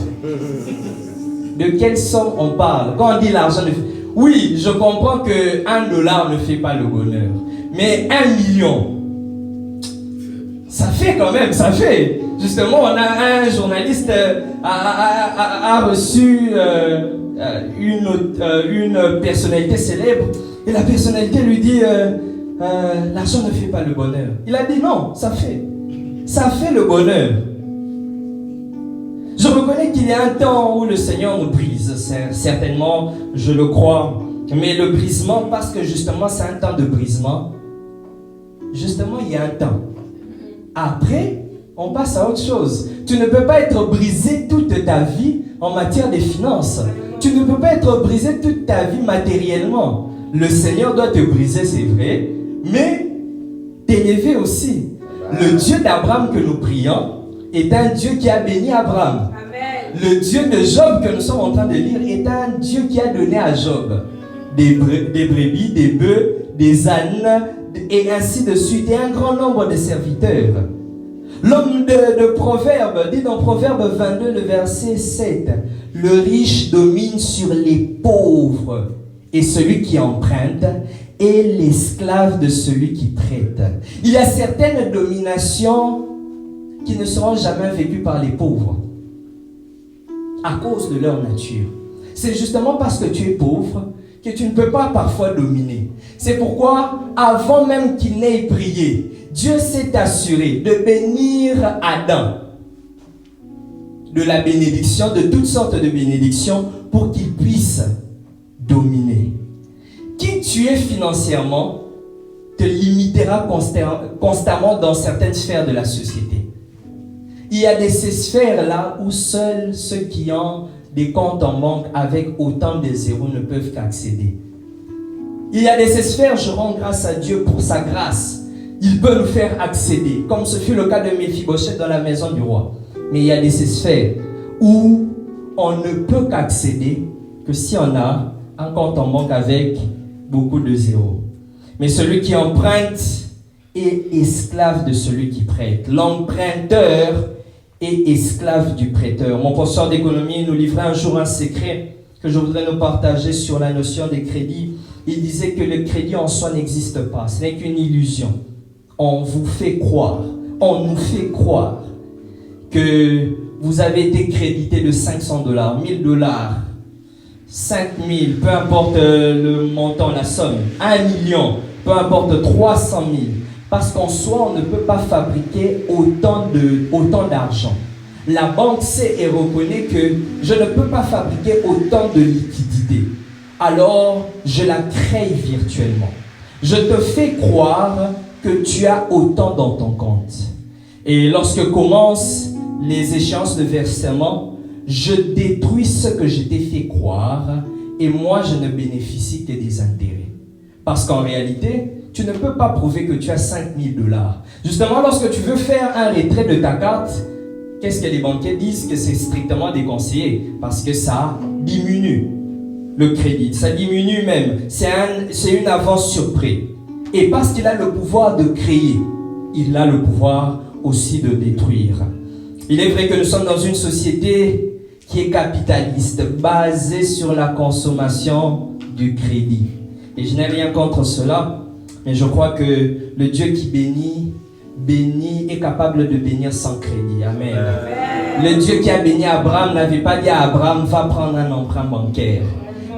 De quelle somme on parle? Quand on dit l'argent ne fait... Oui, je comprends que $1 ne fait pas le bonheur. Mais 1 million, ça fait quand même, ça fait. Justement, on a un journaliste a reçu une personnalité célèbre et la personnalité lui dit l'argent ne fait pas le bonheur. Il a dit non, ça fait le bonheur. Je reconnais qu'il y a un temps où le Seigneur nous brise, certainement, je le crois. Mais le brisement, parce que justement c'est un temps de brisement, justement il y a un temps. Après, on passe à autre chose. Tu ne peux pas être brisé toute ta vie en matière de finances. Tu ne peux pas être brisé toute ta vie matériellement. Le Seigneur doit te briser, c'est vrai, mais t'élever aussi. Le Dieu d'Abraham que nous prions est un Dieu qui a béni Abraham. Amen. Le Dieu de Job que nous sommes en train de lire est un Dieu qui a donné à Job des brebis, des bœufs, des ânes, et ainsi de suite, et un grand nombre de serviteurs. L'homme de Proverbe dit dans Proverbe 22, le verset 7, « Le riche domine sur les pauvres, et celui qui emprunte est l'esclave de celui qui prête. » Il y a certaines dominations qui ne seront jamais vécues par les pauvres, à cause de leur nature. C'est justement parce que tu es pauvre que tu ne peux pas parfois dominer. C'est pourquoi, avant même qu'il n'ait prié, Dieu s'est assuré de bénir Adam de la bénédiction, de toutes sortes de bénédictions, pour qu'il puisse dominer. Qui tu es financièrement te limitera constamment dans certaines sphères de la société. Il y a ces sphères-là où seuls ceux qui ont des comptes en banque avec autant de zéros ne peuvent qu'accéder. Il y a ces sphères, je rends grâce à Dieu pour sa grâce. Il peut nous faire accéder, comme ce fut le cas de Méphibosheth dans la maison du roi. Mais il y a ces sphères où on ne peut qu'accéder que si on a un compte en banque avec beaucoup de zéros. Mais celui qui emprunte est esclave de celui qui prête. L'emprunteur est esclave du prêteur. Mon professeur d'économie nous livrait un jour un secret que je voudrais nous partager sur la notion des crédits. Il disait que le crédit en soi n'existe pas, ce n'est qu'une illusion. On vous fait croire, on nous fait croire que vous avez été crédité de $500, $1000, 5000, peu importe le montant, la somme, 1 million, peu importe 300 000. Parce qu'en soi, on ne peut pas fabriquer autant d'argent. La banque sait et reconnaît que je ne peux pas fabriquer autant de liquidité. Alors, je la crée virtuellement. Je te fais croire que tu as autant dans ton compte. Et lorsque commencent les échéances de versement, je détruis ce que je t'ai fait croire et moi, je ne bénéficie que des intérêts. Parce qu'en réalité, tu ne peux pas prouver que tu as $5000. Justement, lorsque tu veux faire un retrait de ta carte, qu'est-ce que les banquiers disent? Que c'est strictement déconseillé parce que ça diminue le crédit, ça diminue même. C'est une avance sur prêt. Et parce qu'il a le pouvoir de créer, il a le pouvoir aussi de détruire. Il est vrai que nous sommes dans une société qui est capitaliste, basée sur la consommation du crédit. Et je n'ai rien contre cela, mais je crois que le Dieu qui bénit est capable de bénir sans crédit. Amen. Le Dieu qui a béni Abraham n'avait pas dit à Abraham, va prendre un emprunt bancaire.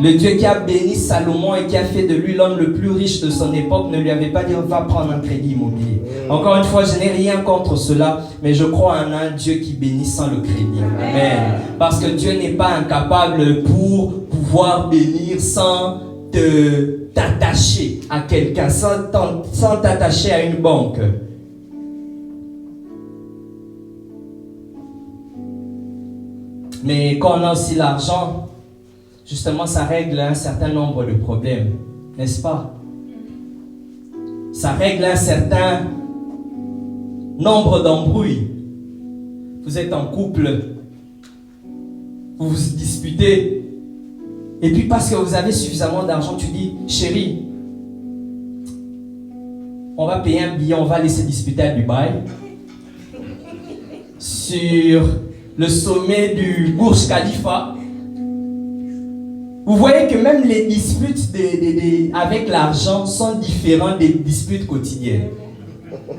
Le Dieu qui a béni Salomon et qui a fait de lui l'homme le plus riche de son époque ne lui avait pas dit, va prendre un crédit immobilier. Encore une fois, je n'ai rien contre cela, mais je crois en un Dieu qui bénit sans le crédit. Amen. Parce que Dieu n'est pas incapable pour pouvoir bénir sans t'attacher à quelqu'un, sans t'attacher à une banque. Mais quand on a aussi l'argent, justement, ça règle un certain nombre de problèmes, n'est-ce pas? Ça règle un certain nombre d'embrouilles. Vous êtes en couple, vous vous disputez, et puis parce que vous avez suffisamment d'argent, tu dis, chérie, on va payer un billet, on va aller se disputer à Dubaï, sur le sommet du Burj Khalifa. Vous voyez que même les disputes avec l'argent sont différentes des disputes quotidiennes.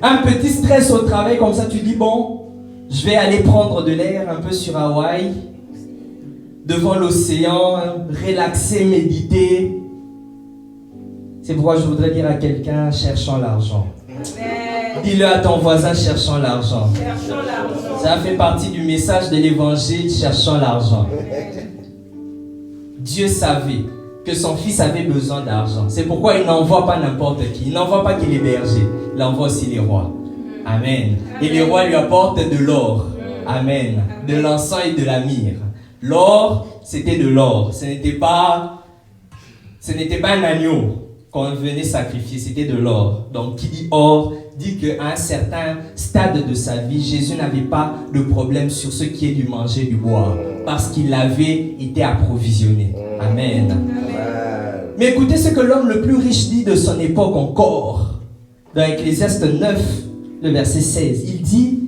Un petit stress au travail comme ça, tu dis bon, je vais aller prendre de l'air un peu sur Hawaï, devant l'océan, relaxer, méditer. C'est pourquoi je voudrais dire à quelqu'un, cherchons l'argent. Dis-le à ton voisin, cherchons l'argent. Ça fait partie du message de l'évangile cherchant l'argent. Dieu savait que son fils avait besoin d'argent. C'est pourquoi il n'envoie pas n'importe qui. Il n'envoie pas que les bergers. Il envoie aussi les rois. Amen. Et les rois lui apportent de l'or. Amen. De l'encens et de la myrrhe. L'or, c'était de l'or. Ce n'était pas un agneau qu'on venait sacrifier, c'était de l'or. Donc, qui dit or, dit qu'à un certain stade de sa vie, Jésus n'avait pas de problème sur ce qui est du manger, du boire, parce qu'il avait été approvisionné. Amen. Mais écoutez ce que l'homme le plus riche dit de son époque encore. Dans Ecclésiaste 9, le verset 16, il dit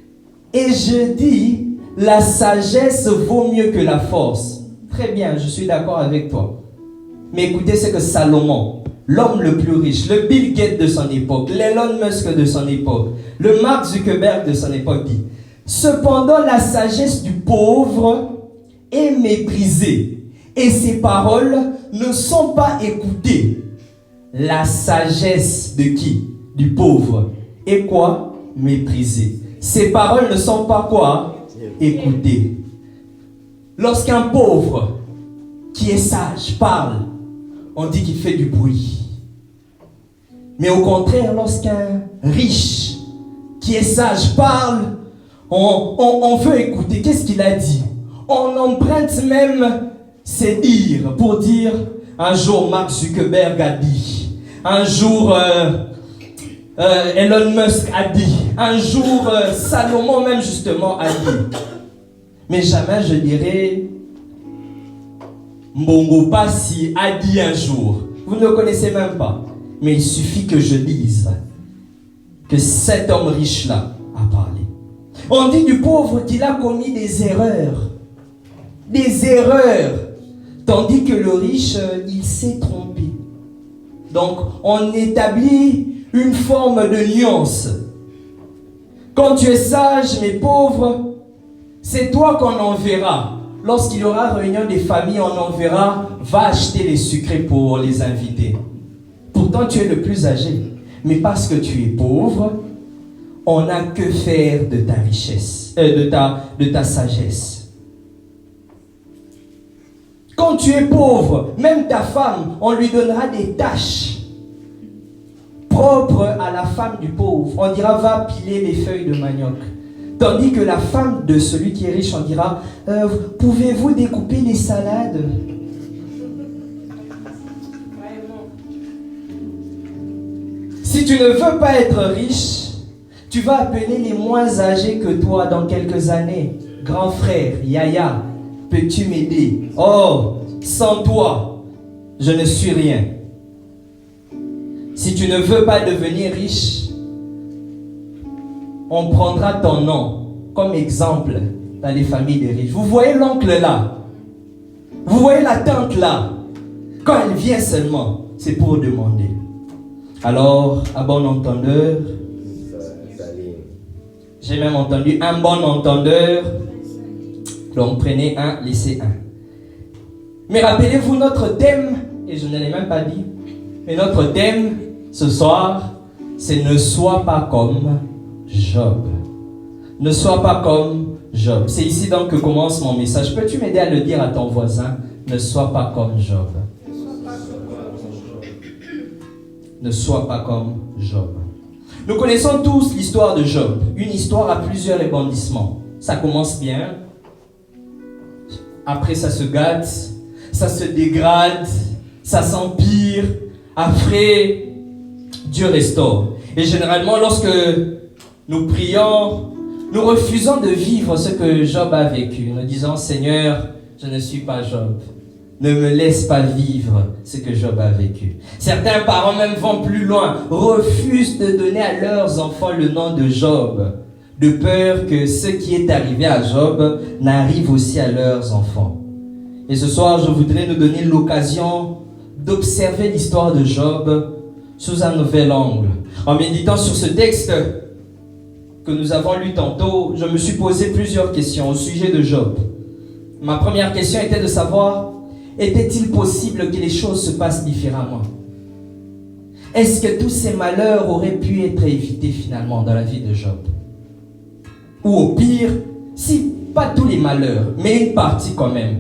« Et je dis, la sagesse vaut mieux que la force. » Très bien, je suis d'accord avec toi. Mais écoutez ce que Salomon, l'homme le plus riche, le Bill Gates de son époque, l'Elon Musk de son époque, le Mark Zuckerberg de son époque dit « Cependant, la sagesse du pauvre est méprisée et ses paroles ne sont pas écoutées. » La sagesse de qui? Du pauvre. Et quoi? Méprisée. Ses paroles ne sont pas quoi? Écoutées. Lorsqu'un pauvre qui est sage parle, on dit qu'il fait du bruit. Mais au contraire, lorsqu'un riche qui est sage parle, on veut écouter. Qu'est-ce qu'il a dit? On emprunte même ses dires pour dire un jour Mark Zuckerberg a dit, un jour Elon Musk a dit, un jour Salomon même justement a dit. Mais jamais je dirais Mbongo Passi a dit un jour. Vous ne le connaissez même pas. Mais il suffit que je dise que cet homme riche-là a parlé. On dit du pauvre qu'il a commis des erreurs. Des erreurs. Tandis que le riche, il s'est trompé. Donc, on établit une forme de nuance. Quand tu es sage mais pauvre, c'est toi qu'on enverra. Lorsqu'il y aura réunion des familles, on enverra, va acheter les sucrés pour les invités. Pourtant, tu es le plus âgé. Mais parce que tu es pauvre, on n'a que faire de ta richesse, de ta sagesse. Quand tu es pauvre, même ta femme, on lui donnera des tâches propres à la femme du pauvre. On dira, va piler les feuilles de manioc. Tandis que la femme de celui qui est riche, on dira, pouvez-vous découper les salades? Si tu ne veux pas être riche, tu vas appeler les moins âgés que toi dans quelques années. Grand frère, Yaya, peux-tu m'aider? Oh, sans toi, je ne suis rien. Si tu ne veux pas devenir riche, on prendra ton nom comme exemple dans les familles des riches. Vous voyez l'oncle là? Vous voyez la tante là? Quand elle vient seulement, c'est pour demander. Alors, à bon entendeur, j'ai même entendu un bon entendeur, donc prenez un, laissez un. Mais rappelez-vous notre thème, et je ne l'ai même pas dit, mais notre thème ce soir, c'est ne sois pas comme Job. Ne sois pas comme Job. C'est ici donc que commence mon message. Peux-tu m'aider à le dire à ton voisin? Ne sois pas comme Job. Ne sois pas comme Job. Nous connaissons tous l'histoire de Job. Une histoire à plusieurs rebondissements. Ça commence bien. Après, ça se gâte. Ça se dégrade. Ça s'empire. Après, Dieu restaure. Et généralement, lorsque nous prions, nous refusons de vivre ce que Job a vécu. Nous disons, Seigneur, je ne suis pas Job. Ne me laisse pas vivre ce que Job a vécu. Certains parents même vont plus loin, refusent de donner à leurs enfants le nom de Job, de peur que ce qui est arrivé à Job n'arrive aussi à leurs enfants. Et ce soir, je voudrais nous donner l'occasion d'observer l'histoire de Job sous un nouvel angle. En méditant sur ce texte que nous avons lu tantôt, je me suis posé plusieurs questions au sujet de Job. Ma première question était de savoir, était-il possible que les choses se passent différemment? Est-ce que tous ces malheurs auraient pu être évités finalement dans la vie de Job? ou au pire, si pas tous les malheurs, mais une partie quand même,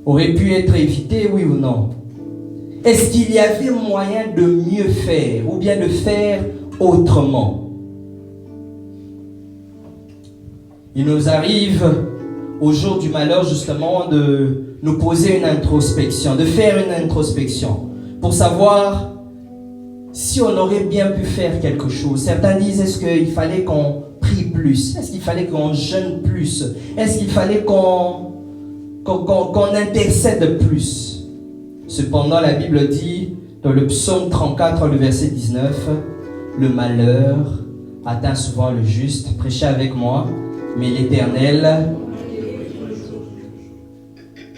aurait pu être évitée, oui ou non? Est-ce qu'il y avait moyen de mieux faire ou bien de faire autrement? Il nous arrive au jour du malheur justement de nous poser une introspection, de faire une introspection pour savoir si on aurait bien pu faire quelque chose. Certains disent, est-ce qu'il fallait qu'on prie plus? Est-ce qu'il fallait qu'on jeûne plus? Est-ce qu'il fallait qu'on intercède plus? Cependant, la Bible dit, dans le psaume 34, le verset 19, le malheur atteint souvent le juste. Prêchez avec moi. Mais l'Éternel,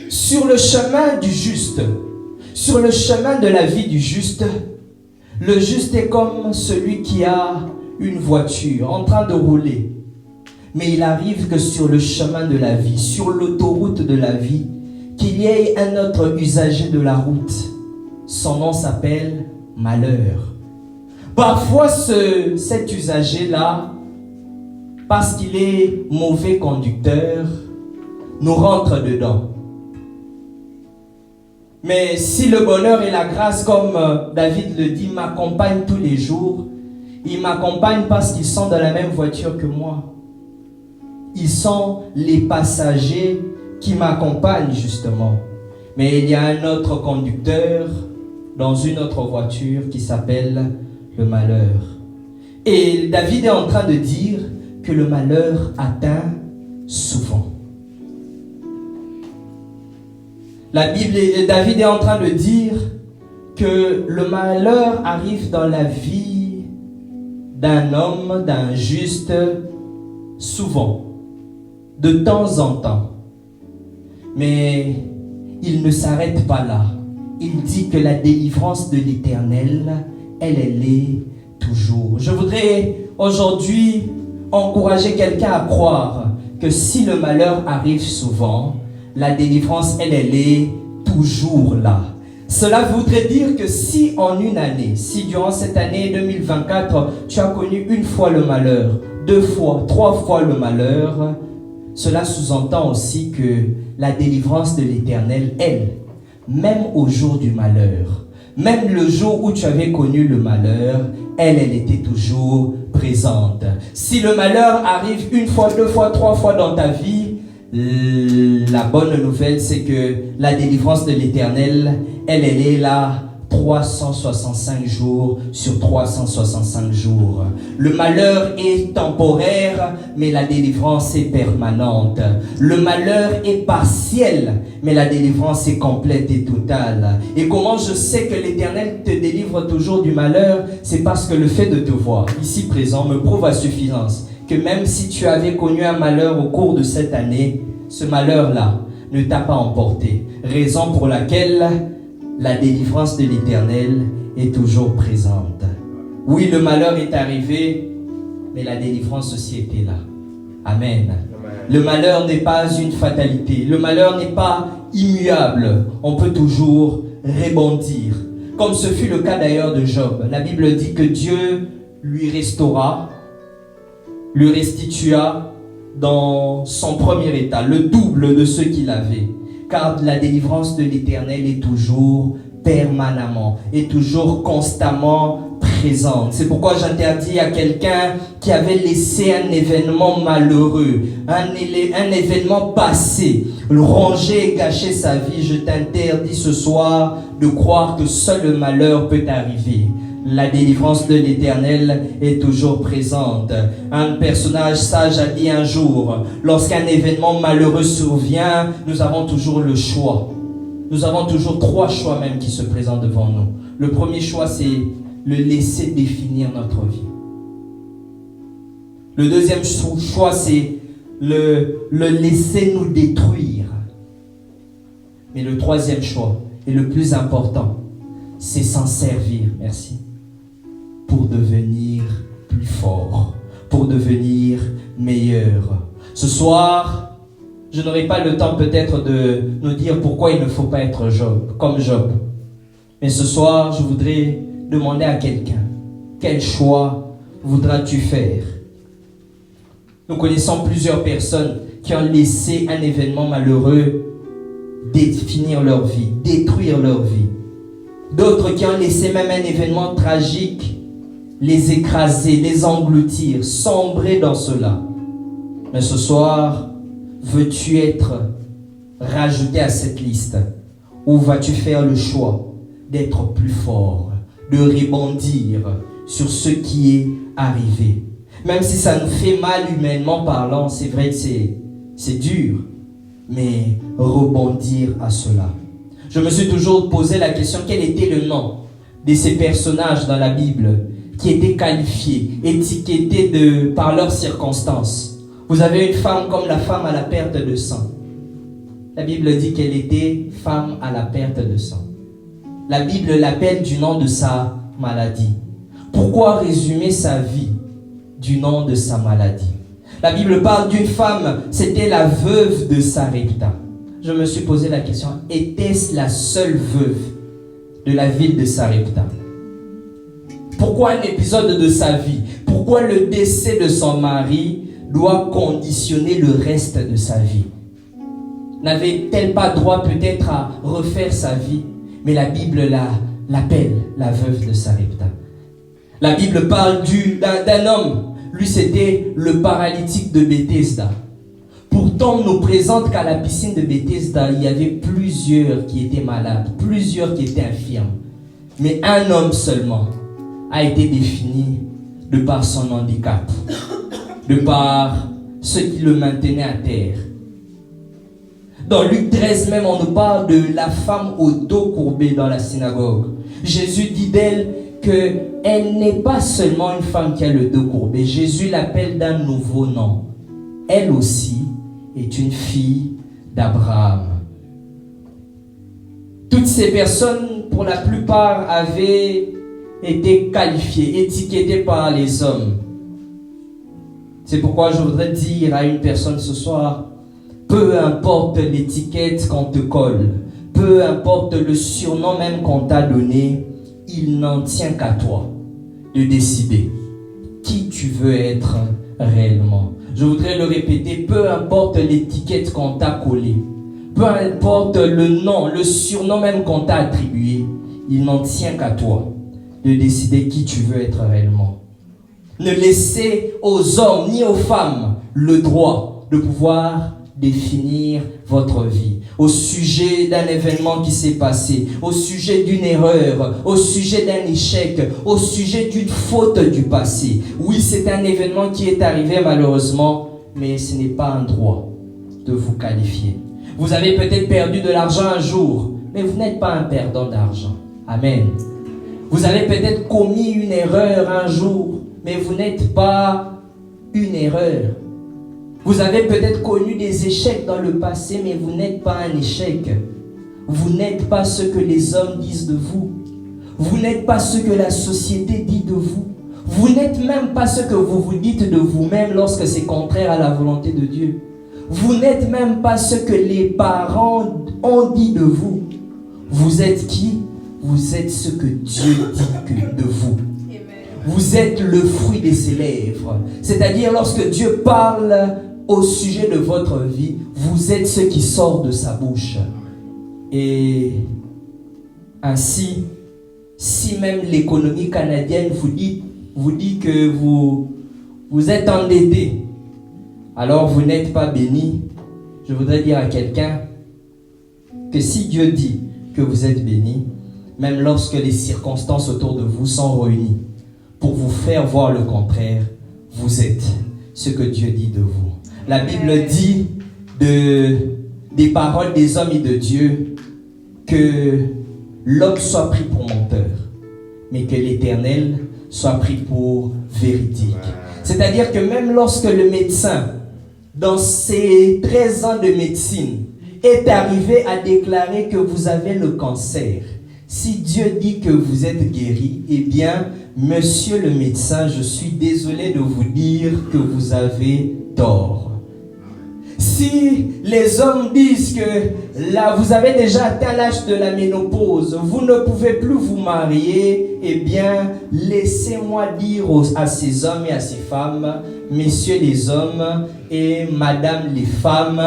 sur le chemin du juste, sur le chemin de la vie du juste, le juste est comme celui qui a une voiture en train de rouler. Mais il arrive que sur le chemin de la vie, sur l'autoroute de la vie, qu'il y ait un autre usager de la route. Son nom s'appelle malheur. Parfois, cet usager-là, parce qu'il est mauvais conducteur, nous rentre dedans. Mais si le bonheur et la grâce, comme David le dit, m'accompagnent tous les jours, ils m'accompagnent parce qu'ils sont dans la même voiture que moi. Ils sont les passagers qui m'accompagnent justement. Mais il y a un autre conducteur dans une autre voiture qui s'appelle le malheur. Et David est en train de dire que le malheur atteint souvent. David est en train de dire que le malheur arrive dans la vie d'un homme, d'un juste, souvent, de temps en temps. Mais il ne s'arrête pas là. Il dit que la délivrance de l'Éternel, elle est toujours. Je voudrais aujourd'hui encourager quelqu'un à croire que si le malheur arrive souvent, la délivrance, elle est toujours là. Cela voudrait dire que si en une année, si durant cette année 2024, tu as connu une fois le malheur, 2 fois, 3 fois le malheur, cela sous-entend aussi que la délivrance de l'Éternel, elle, même au jour du malheur, même le jour où tu avais connu le malheur, elle était toujours présente. Si le malheur arrive 1 fois, 2 fois, 3 fois dans ta vie, la bonne nouvelle, c'est que la délivrance de l'Éternel, elle est là 365 jours sur 365 jours. Le malheur est temporaire, mais la délivrance est permanente. Le malheur est partiel, mais la délivrance est complète et totale. Et comment je sais que l'Éternel te délivre toujours du malheur? C'est parce que le fait de te voir ici présent me prouve à suffisance que même si tu avais connu un malheur au cours de cette année, ce malheur-là ne t'a pas emporté. Raison pour laquelle la délivrance de l'Éternel est toujours présente. Oui, le malheur est arrivé, mais la délivrance aussi était là. Amen. Le malheur n'est pas une fatalité. Le malheur n'est pas immuable. On peut toujours rebondir. Comme ce fut le cas d'ailleurs de Job. La Bible dit que Dieu lui restaura, lui restitua dans son premier état, le double de ce qu'il avait. Car la délivrance de l'Éternel est toujours permanemment, est toujours constamment présente. C'est pourquoi j'interdis à quelqu'un qui avait laissé un événement malheureux, un événement passé, ronger et gâcher sa vie, je t'interdis ce soir de croire que seul le malheur peut arriver. La délivrance de l'Éternel est toujours présente. Un personnage sage a dit un jour, lorsqu'un événement malheureux survient, nous avons toujours le choix. Nous avons toujours 3 choix même qui se présentent devant nous. Le premier choix, c'est le laisser définir notre vie. Le deuxième choix, c'est le laisser nous détruire. Mais le troisième choix, et le plus important, c'est s'en servir, merci, pour devenir plus fort, pour devenir meilleur. Ce soir, je n'aurai pas le temps peut-être de nous dire pourquoi il ne faut pas être Job, comme Job. Mais ce soir, je voudrais demander à quelqu'un, quel choix voudras-tu faire? Nous connaissons plusieurs personnes qui ont laissé un événement malheureux définir leur vie, détruire leur vie. D'autres qui ont laissé même un événement tragique les écraser, les engloutir, sombrer dans cela. Mais ce soir, veux-tu être rajouté à cette liste? Ou vas-tu faire le choix d'être plus fort, de rebondir sur ce qui est arrivé? Même si ça nous fait mal humainement parlant, c'est vrai que c'est dur, mais rebondir à cela. Je me suis toujours posé la question, quel était le nom de ces personnages dans la Bible qui étaient qualifiés, étiquetés par leurs circonstances? Vous avez une femme comme la femme à la perte de sang. La Bible dit qu'elle était femme à la perte de sang. La Bible l'appelle du nom de sa maladie. Pourquoi résumer sa vie du nom de sa maladie? La Bible parle d'une femme, c'était la veuve de Sarepta. Je me suis posé la question, était-ce la seule veuve de la ville de Sarepta? Pourquoi un épisode de sa vie? Pourquoi le décès de son mari doit conditionner le reste de sa vie? N'avait-elle pas droit peut-être à refaire sa vie? Mais la Bible l'appelle la veuve de Sarepta. La Bible parle d'un homme. Lui, c'était le paralytique de Bethesda. Pourtant, on nous présente qu'à la piscine de Bethesda, il y avait plusieurs qui étaient malades, plusieurs qui étaient infirmes. Mais un homme seulement a été défini de par son handicap, de par ce qui le maintenait à terre. Dans Luc 13 même, on nous parle de la femme au dos courbé dans la synagogue. Jésus dit d'elle qu'elle n'est pas seulement une femme qui a le dos courbé. Jésus l'appelle d'un nouveau nom. Elle aussi est une fille d'Abraham. Toutes ces personnes, pour la plupart, avaient été qualifiées, étiquetées par les hommes. C'est pourquoi je voudrais dire à une personne ce soir, peu importe l'étiquette qu'on te colle, peu importe le surnom même qu'on t'a donné, il n'en tient qu'à toi de décider qui tu veux être réellement. Je voudrais le répéter, peu importe l'étiquette qu'on t'a collée, peu importe le nom, le surnom même qu'on t'a attribué, il n'en tient qu'à toi de décider qui tu veux être réellement. Ne laissez aux hommes ni aux femmes le droit de pouvoir définir votre vie au sujet d'un événement qui s'est passé, au sujet d'une erreur, au sujet d'un échec, au sujet d'une faute du passé. Oui, c'est un événement qui est arrivé malheureusement, mais ce n'est pas un droit de vous qualifier. Vous avez peut-être perdu de l'argent un jour, mais vous n'êtes pas un perdant d'argent. Amen. Vous avez peut-être commis une erreur un jour, mais vous n'êtes pas une erreur. Vous avez peut-être connu des échecs dans le passé, mais vous n'êtes pas un échec. Vous n'êtes pas ce que les hommes disent de vous. Vous n'êtes pas ce que la société dit de vous. Vous n'êtes même pas ce que vous vous dites de vous-même lorsque c'est contraire à la volonté de Dieu. Vous n'êtes même pas ce que les parents ont dit de vous. Vous êtes qui? Vous êtes ce que Dieu dit de vous. Vous êtes le fruit de ses lèvres. C'est-à-dire lorsque Dieu parle au sujet de votre vie, vous êtes ce qui sort de sa bouche. Et ainsi, si même l'économie canadienne vous dit que vous êtes endetté, alors vous n'êtes pas béni. Je voudrais dire à quelqu'un que si Dieu dit que vous êtes béni, même lorsque les circonstances autour de vous sont réunies pour vous faire voir le contraire, vous êtes ce que Dieu dit de vous. La Bible dit des paroles des hommes et de Dieu que l'homme soit pris pour menteur, mais que l'Éternel soit pris pour véridique. C'est-à-dire que même lorsque le médecin, dans ses 13 ans de médecine, est arrivé à déclarer que vous avez le cancer, si Dieu dit que vous êtes guéri, eh bien, monsieur le médecin, je suis désolé de vous dire que vous avez tort. si les hommes disent que là, vous avez déjà atteint l'âge de la ménopause, vous ne pouvez plus vous marier, eh bien, laissez-moi dire à ces hommes et à ces femmes, messieurs les hommes et mesdames les femmes,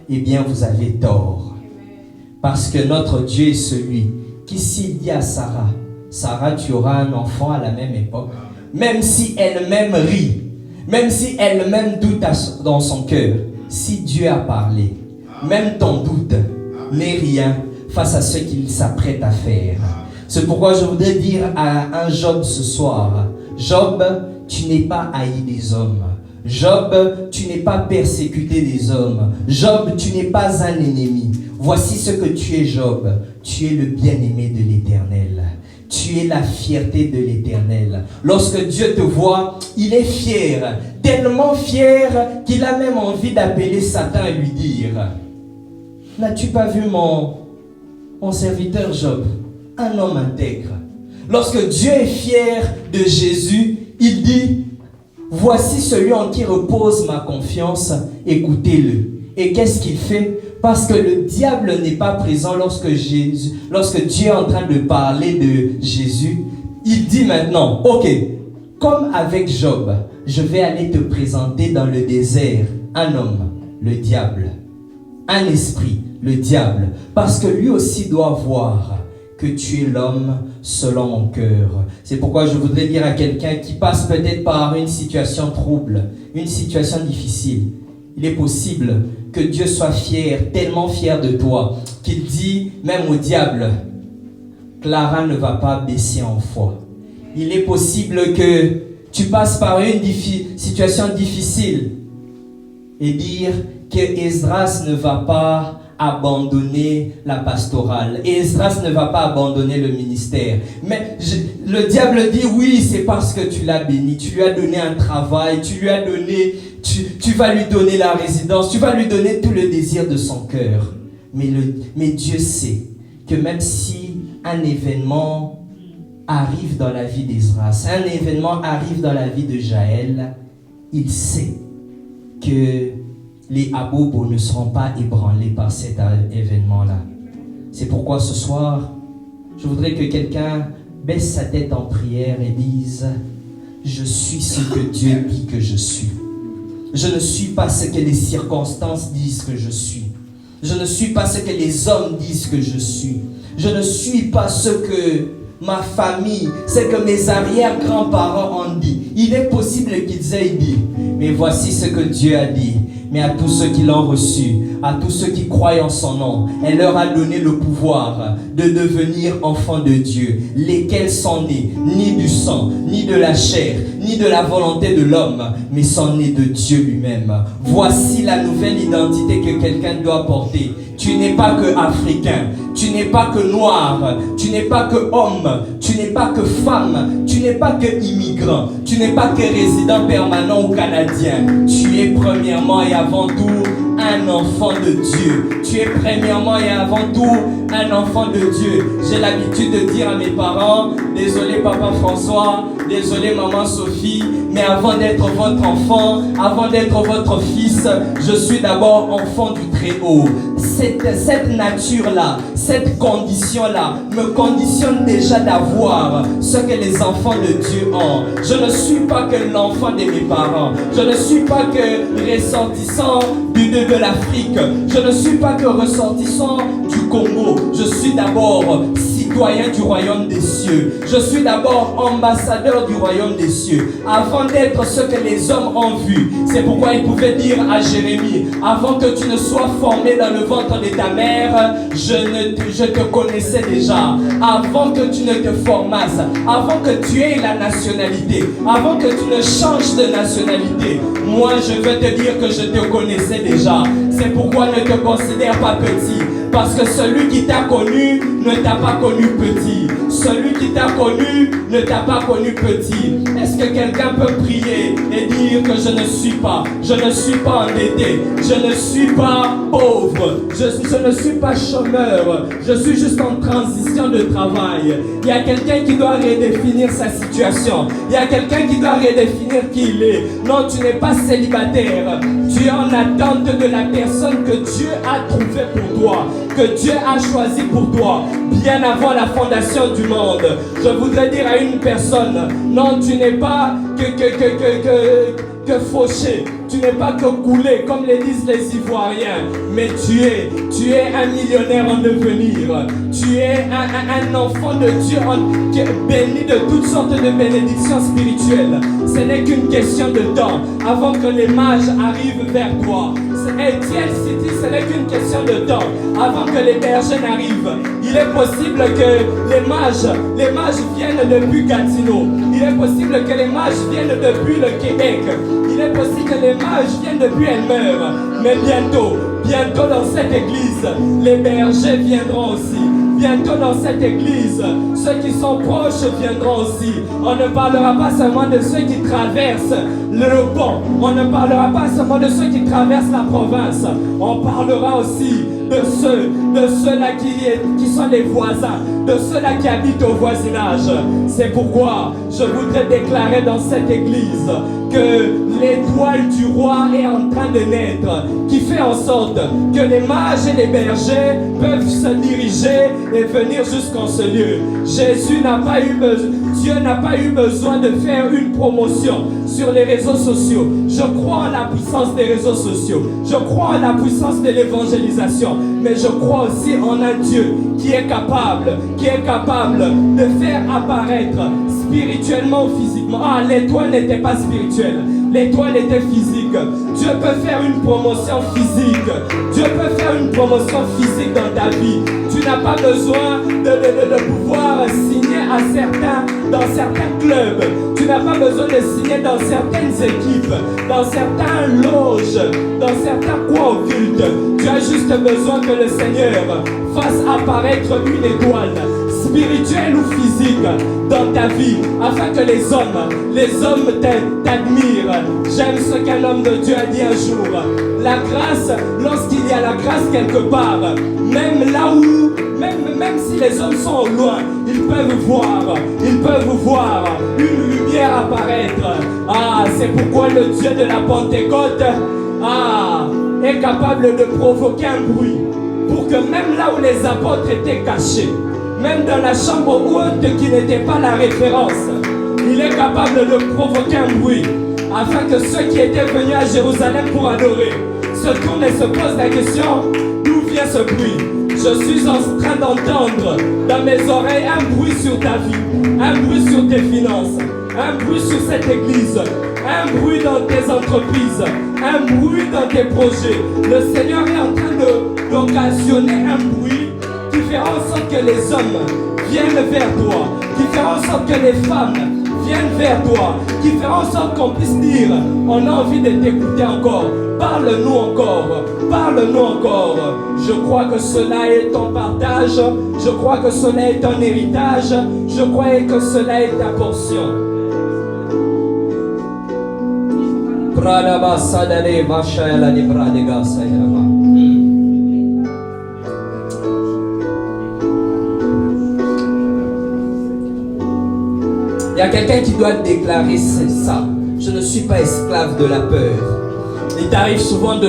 eh bien, vous avez tort. Parce que notre Dieu est celui qui, s'il dit à Sarah, Sarah, tu auras un enfant à la même époque, même si elle-même rit, même si elle-même doute dans son cœur, si Dieu a parlé, même ton doute n'est rien face à ce qu'il s'apprête à faire. C'est pourquoi je voudrais dire à un Job ce soir, Job, tu n'es pas haï des hommes. Job, tu n'es pas persécuté des hommes. Job, tu n'es pas un ennemi. Voici ce que tu es, Job. Tu es le bien-aimé de l'Éternel. Tu es la fierté de l'Éternel. Lorsque Dieu te voit, il est fier. Tellement fier qu'il a même envie d'appeler Satan et lui dire, n'as-tu pas vu mon serviteur Job, un homme intègre? Lorsque Dieu est fier de Jésus, il dit, voici celui en qui repose ma confiance, écoutez-le. Et qu'est-ce qu'il fait? Parce que le diable n'est pas présent lorsque Dieu est en train de parler de Jésus. Il dit maintenant, ok, comme avec Job, je vais aller te présenter dans le désert un homme, le diable, un esprit, le diable, parce que lui aussi doit voir que tu es l'homme selon mon cœur. C'est pourquoi je voudrais dire à quelqu'un qui passe peut-être par une situation trouble, une situation difficile, il est possible que Dieu soit fier, tellement fier de toi, qu'il dit même au diable, Clara ne va pas baisser en foi. Il est possible que tu passes par une situation difficile et dire que Esdras ne va pas abandonner la pastorale. Esdras ne va pas abandonner le ministère. Mais le diable dit oui, c'est parce que tu l'as béni, tu lui as donné un travail, tu lui as donné, tu vas lui donner la résidence, tu vas lui donner tout le désir de son cœur. Mais Dieu sait que même si un événement arrive dans la vie d'Esdras, un événement arrive dans la vie de Jaël, il sait que les abobos ne seront pas ébranlés par cet événement-là. C'est pourquoi ce soir, je voudrais que quelqu'un baisse sa tête en prière et dise, je suis ce que Dieu dit que je suis. Je ne suis pas ce que les circonstances disent que je suis. Je ne suis pas ce que les hommes disent que je suis. Je ne suis pas ce que ma famille, ce que mes arrière-grands-parents ont dit. Il est possible qu'ils aient dit, mais voici ce que Dieu a dit. Mais à tous ceux qui l'ont reçu, à tous ceux qui croient en son nom, elle leur a donné le pouvoir de devenir enfants de Dieu, lesquels sont nés ni du sang, ni de la chair, ni de la volonté de l'homme, mais sont nés de Dieu lui-même. Voici la nouvelle identité que quelqu'un doit porter. Tu n'es pas que africain, tu n'es pas que noir, tu n'es pas que homme, tu n'es pas que femme, tu n'es pas que immigrant, tu n'es pas que résident permanent ou canadien. Tu es premièrement et avant tout un enfant de Dieu. Tu es premièrement et avant tout un enfant de Dieu. J'ai l'habitude de dire à mes parents, désolé papa François, désolé maman Sophie, mais avant d'être votre enfant, avant d'être votre fils, je suis d'abord enfant du Très-Haut. Cette nature-là, cette condition-là me conditionne déjà d'avoir ce que les enfants de Dieu ont. Je ne suis pas que l'enfant de mes parents. Je ne suis pas que ressortissant de l'Afrique. Je ne suis pas que ressortissant du Congo. Je suis d'abord citoyen du royaume des cieux. Je suis d'abord ambassadeur du royaume des cieux. Avant d'être ce que les hommes ont vu. C'est pourquoi il pouvait dire à Jérémie, avant que tu ne sois formé dans le ventre de ta mère, je te connaissais déjà. Avant que tu ne te formasses, avant que tu aies la nationalité, avant que tu ne changes de nationalité, moi je veux te dire que je te connaissais déjà. C'est pourquoi ne te considère pas petit. Parce que celui qui t'a connu ne t'a pas connu petit. Celui qui t'a connu ne t'a pas connu petit. Est-ce que quelqu'un peut prier et dire que je ne suis pas endetté, je ne suis pas pauvre, je ne suis pas chômeur, je suis juste en transition de travail. Il y a quelqu'un qui doit redéfinir sa situation. Il y a quelqu'un qui doit redéfinir qui il est. Non, tu n'es pas célibataire. Tu es en attente de la personne que Dieu a trouvée pour toi, que Dieu a choisi pour toi, bien avant la fondation du monde. Je voudrais dire à une personne, non, tu n'es pas que fauché, tu n'es pas que coulé, comme le disent les Ivoiriens, mais tu es un millionnaire en devenir. Tu es un enfant de Dieu qui est béni de toutes sortes de bénédictions spirituelles. Ce n'est qu'une question de temps avant que les mages arrivent vers toi. Etienne City, ce n'est qu'une question de temps avant que les bergers n'arrivent. Il est possible que les mages viennent depuis Gatineau. Il est possible que les mages viennent depuis le Québec. Il est possible que les mages viennent depuis Elmer. Mais bientôt dans cette église, les bergers viendront aussi. Bientôt dans cette église, ceux qui sont proches viendront aussi. On ne parlera pas seulement de ceux qui traversent le pont. On ne parlera pas seulement de ceux qui traversent la province. On parlera aussi de ceux-là qui sont les voisins, de ceux-là qui habitent au voisinage. C'est pourquoi je voudrais déclarer dans cette église que l'étoile du roi est en train de naître, qui fait en sorte que les mages et les bergers peuvent se diriger et venir jusqu'en ce lieu. Dieu n'a pas eu besoin de faire une promotion sur les réseaux sociaux. Je crois en la puissance des réseaux sociaux. Je crois en la puissance de l'évangélisation. Mais je crois aussi en un Dieu qui est capable de faire apparaître spirituellement ou physiquement. Ah, l'étoile n'était pas spirituelle. L'étoile était physique. Dieu peut faire une promotion physique. Dieu peut faire une promotion physique dans ta vie. Tu n'as pas besoin de pouvoir signer dans certains clubs. Tu n'as pas besoin de signer dans certaines équipes, dans certains loges, dans certains coins occultes. Tu as juste besoin que le Seigneur fasse apparaître une étoile spirituelle ou physique dans ta vie, afin que les hommes t'admirent. J'aime ce qu'un homme de Dieu a dit un jour. La grâce, lorsqu'il y a la grâce quelque part, même là où, même si les hommes sont au loin, ils peuvent voir une lumière apparaître. Ah, c'est pourquoi le Dieu de la Pentecôte est capable de provoquer un bruit, pour que même là où les apôtres étaient cachés, même dans la chambre haute qui n'était pas la référence, il est capable de provoquer un bruit, afin que ceux qui étaient venus à Jérusalem pour adorer se tournent et se posent la question: d'où vient ce bruit? Je suis en train d'entendre dans mes oreilles un bruit sur ta vie, un bruit sur tes finances, un bruit sur cette église, un bruit dans tes entreprises, un bruit dans tes projets. Le Seigneur est en train d'occasionner un bruit qui fera en sorte que les hommes viennent vers toi, qui fera en sorte que les femmes viennent vers toi, qui fera en sorte qu'on puisse dire: on a envie de t'écouter encore, parle-nous encore, parle-nous encore. Je crois que cela est ton partage, je crois que cela est ton héritage, je crois que cela est ta portion. Il y a quelqu'un qui doit déclarer ça. Je ne suis pas esclave de la peur. Il t'arrive souvent de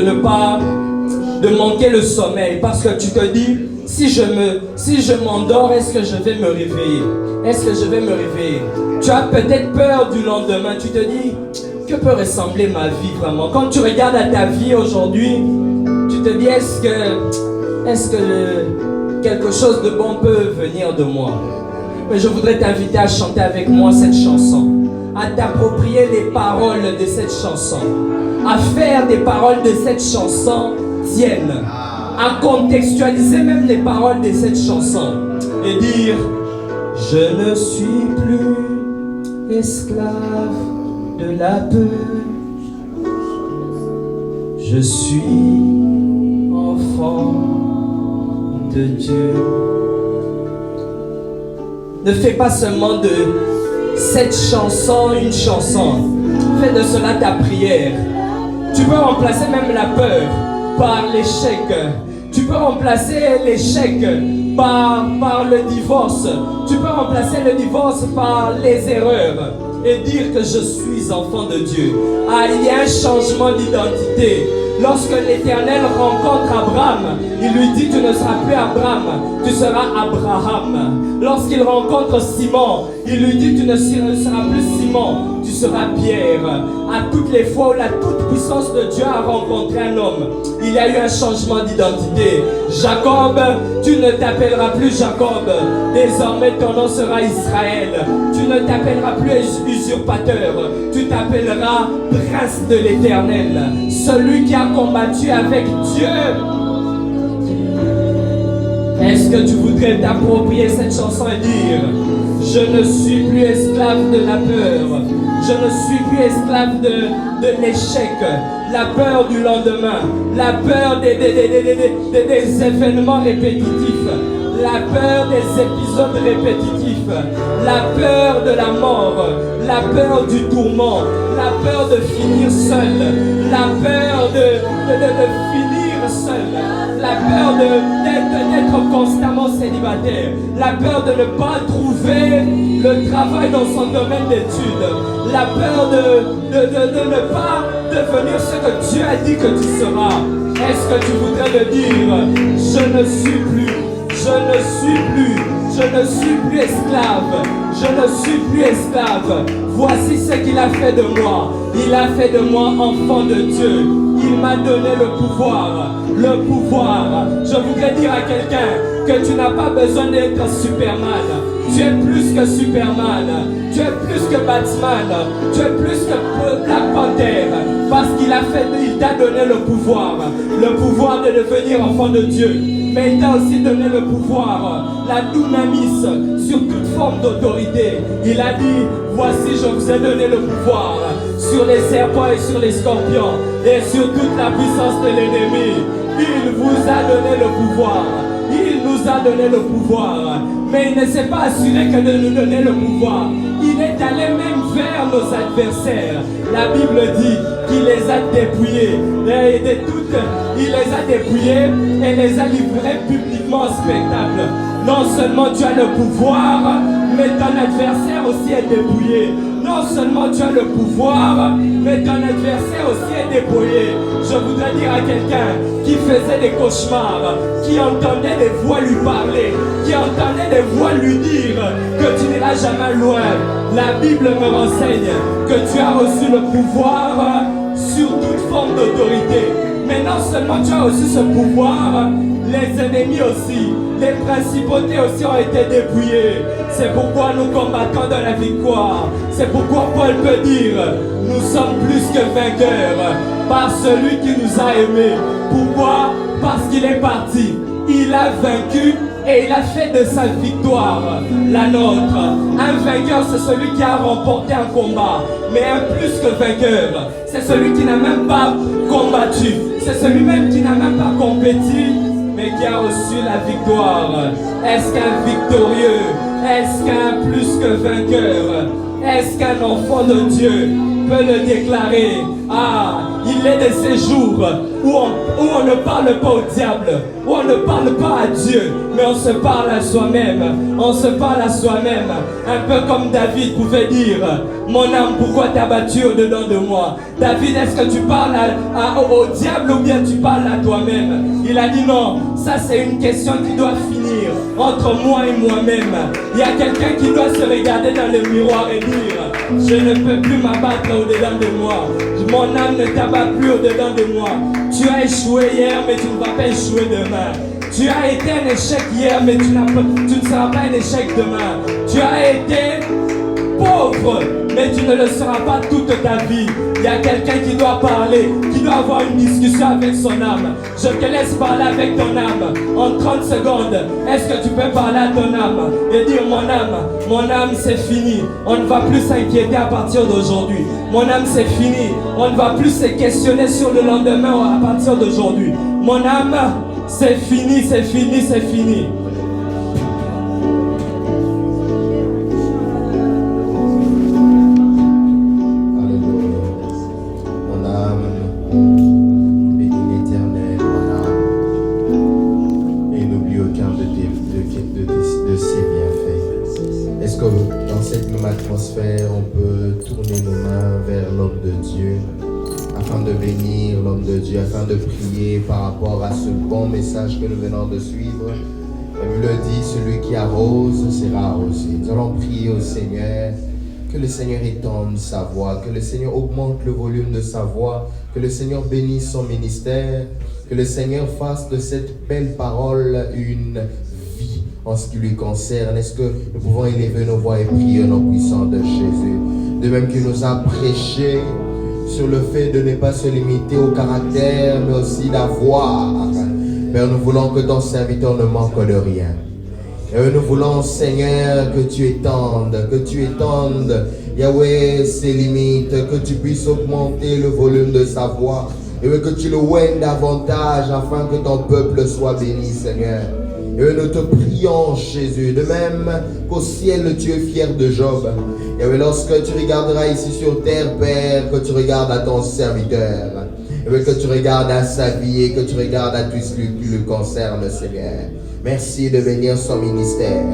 manquer le sommeil parce que tu te dis: si je m'endors, est-ce que je vais me réveiller? Est-ce que je vais me réveiller? Tu as peut-être peur du lendemain. Tu te dis: que peut ressembler ma vie vraiment? Quand tu regardes à ta vie aujourd'hui, tu te dis: est-ce que quelque chose de bon peut venir de moi? Mais je voudrais t'inviter à chanter avec moi cette chanson, à t'approprier les paroles de cette chanson, à faire des paroles de cette chanson tiennes, à contextualiser même les paroles de cette chanson et dire: je ne suis plus esclave de la peur, je suis enfant de Dieu. Ne fais pas seulement de cette chanson une chanson. Fais de cela ta prière. Tu peux remplacer même la peur par l'échec. Tu peux remplacer l'échec par le divorce. Tu peux remplacer le divorce par les erreurs et dire que je suis enfant de Dieu. Ah, il y a un changement d'identité. Lorsque l'Éternel rencontre Abraham, il lui dit: tu ne seras plus Abraham, tu seras Abraham. Lorsqu'il rencontre Simon, il lui dit: tu ne seras plus Simon, tu seras Pierre. À toutes les fois où la toute-puissance de Dieu a rencontré un homme, il y a eu un changement d'identité. Jacob, tu ne t'appelleras plus Jacob, désormais ton nom sera Israël. Tu ne t'appelleras plus usurpateur, tu t'appelleras prince de l'Éternel, celui qui a combattu avec Dieu. Est-ce que tu voudrais t'approprier cette chanson et dire: je ne suis plus esclave de la peur, je ne suis plus esclave de l'échec, la peur du lendemain, la peur des événements répétitifs, la peur des épisodes répétitifs, la peur de la mort, la peur du tourment, la peur de finir seul, la peur de finir seul, la peur d'être constamment célibataire, la peur de ne pas trouver le travail dans son domaine d'études, la peur de ne pas devenir ce que Dieu a dit que tu seras. Est-ce que tu voudrais le dire? Je ne suis plus esclave, je ne suis plus esclave. Voici ce qu'il a fait de moi. Il a fait de moi enfant de Dieu. Il m'a donné le pouvoir. Le pouvoir. Je voudrais dire à quelqu'un que tu n'as pas besoin d'être Superman. Tu es plus que Superman. Tu es plus que Batman. Tu es plus que Black Panther. Parce qu'il t'a donné le pouvoir. Le pouvoir de devenir enfant de Dieu. Mais il t'a aussi donné le pouvoir, la dunamis, sur toute forme d'autorité. Il a dit: voici, je vous ai donné le pouvoir sur les serpents et sur les scorpions et sur toute la puissance de l'ennemi. Il vous a donné le pouvoir. Il nous a donné le pouvoir. Mais il ne s'est pas assuré que de nous donner le pouvoir. Il est allé même vers nos adversaires. La Bible dit qu'il les a dépouillés. Il les a dépouillés et les a livrés publiquement en spectacle. Non seulement tu as le pouvoir, mais ton adversaire aussi est dépouillé. Non seulement tu as le pouvoir, mais ton adversaire aussi est dépouillé. Je voudrais dire à quelqu'un qui faisait des cauchemars, qui entendait des voix lui parler, qui entendait des voix lui dire que tu n'iras jamais loin. La Bible me renseigne que tu as reçu le pouvoir sur toute forme d'autorité. Mais non seulement tu as reçu ce pouvoir, les ennemis aussi, les principautés aussi ont été dépouillées. C'est pourquoi nous combattons dans la victoire. C'est pourquoi Paul peut dire: nous sommes plus que vainqueurs par celui qui nous a aimés. Pourquoi? Parce qu'il est parti. Il a vaincu et il a fait de sa victoire la nôtre. Un vainqueur, c'est celui qui a remporté un combat. Mais un plus que vainqueur, c'est celui qui n'a même pas combattu. C'est celui même qui n'a même pas compétit, mais qui a reçu la victoire. Est-ce qu'un victorieux, est-ce qu'un plus que vainqueur, est-ce qu'un enfant de Dieu peut le déclarer? Ah, il est de ces jours où on ne parle pas au diable, où on ne parle pas à Dieu, mais on se parle à soi-même. On se parle à soi-même. Un peu comme David pouvait dire: mon âme, pourquoi t'as battu au-dedans de moi? David, est-ce que tu parles au diable ou bien tu parles à toi-même? Il a dit non, ça c'est une question qui doit finir entre moi et moi-même. Il y a quelqu'un qui doit se regarder dans le miroir et dire: je ne peux plus m'abattre au-dedans de moi. Mon âme ne t'abat plus au-dedans de moi. Tu as échoué hier, mais tu ne vas pas échouer demain. Tu as été un échec hier, mais tu ne seras pas un échec demain. Tu as été pauvre, mais tu ne le seras pas toute ta vie. Il y a quelqu'un qui doit parler, qui doit avoir une discussion avec son âme. Je te laisse parler avec ton âme en 30 secondes. Est-ce que tu peux parler à ton âme et dire: mon âme c'est fini. On ne va plus s'inquiéter à partir d'aujourd'hui. Mon âme c'est fini. On ne va plus se questionner sur le lendemain à partir d'aujourd'hui. Mon âme, C'est fini, c'est fini, c'est fini. On peut tourner nos mains vers l'homme de Dieu afin de bénir l'homme de Dieu, afin de prier par rapport à ce bon message que nous venons de suivre. La Bible dit, celui qui arrose sera arrosé. Nous allons prier au Seigneur, que le Seigneur étende sa voix, que le Seigneur augmente le volume de sa voix, que le Seigneur bénisse son ministère, que le Seigneur fasse de cette belle parole une vie en ce qui lui concerne. Est-ce que nous pouvons élever nos voix et prier au nom puissant de Jésus? De même qu'il nous a prêché sur le fait de ne pas se limiter au caractère, mais aussi d'avoir. Père, nous voulons que ton serviteur ne manque de rien. Et nous voulons, Seigneur, que tu étendes, Yahweh, ses limites, que tu puisses augmenter le volume de sa voix, et que tu le oignes davantage afin que ton peuple soit béni, Seigneur. Et nous te prions, Jésus, de même qu'au ciel tu es fier de Job. Et lorsque tu regarderas ici sur terre, Père, que tu regardes à ton serviteur, et que tu regardes à sa vie et que tu regardes à tout ce qui le concerne, Seigneur. Merci de bénir son ministère.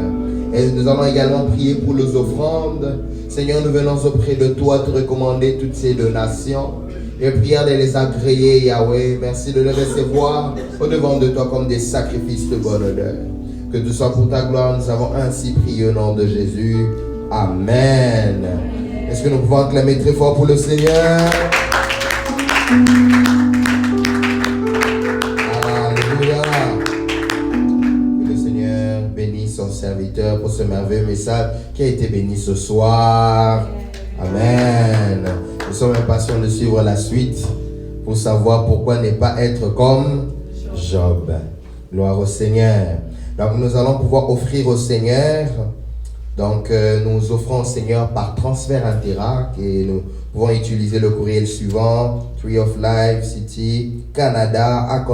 Et nous allons également prier pour les offrandes. Seigneur, nous venons auprès de toi te recommander toutes ces donations. Et prière de les agréer, Yahweh. Merci de les recevoir au devant de toi comme des sacrifices de bonne odeur. Que tout soit pour ta gloire, nous avons ainsi prié au nom de Jésus. Amen. Est-ce que nous pouvons acclamer très fort pour le Seigneur? Alléluia. Que le Seigneur bénisse son serviteur pour ce merveilleux message qui a été béni ce soir. Amen. Nous sommes impatients de suivre la suite pour savoir pourquoi ne pas être comme Job. Gloire au Seigneur. Donc nous allons pouvoir offrir au Seigneur. Donc nous offrons au Seigneur par transfert Interact et nous pouvons utiliser le courriel suivant: Tree of Life City Canada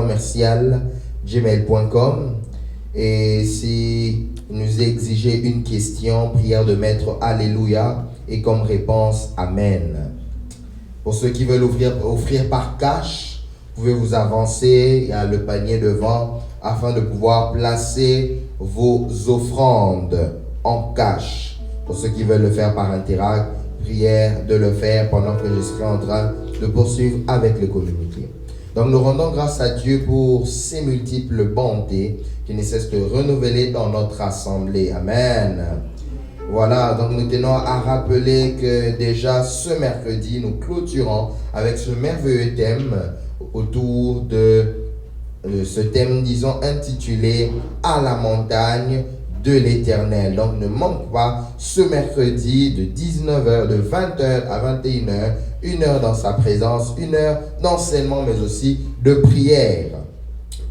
@gmail.com. Et si nous exigez une question, prière de mettre Alléluia et comme réponse Amen. Pour ceux qui veulent offrir par cash, vous pouvez vous avancer, il y a le panier devant, afin de pouvoir placer vos offrandes en cash. Pour ceux qui veulent le faire par Interact, prière de le faire pendant que je serai en train de poursuivre avec le communiqué. Donc nous rendons grâce à Dieu pour ses multiples bontés qui ne cessent de renouveler dans notre assemblée. Amen. Voilà, donc nous tenons à rappeler que déjà ce mercredi, nous clôturons avec ce merveilleux thème autour de ce thème, disons, intitulé « À la montagne de l'Éternel ». Donc ne manque pas ce mercredi de 19h, de 20h à 21h, 1 heure dans sa présence, 1 heure d'enseignement mais aussi de prière.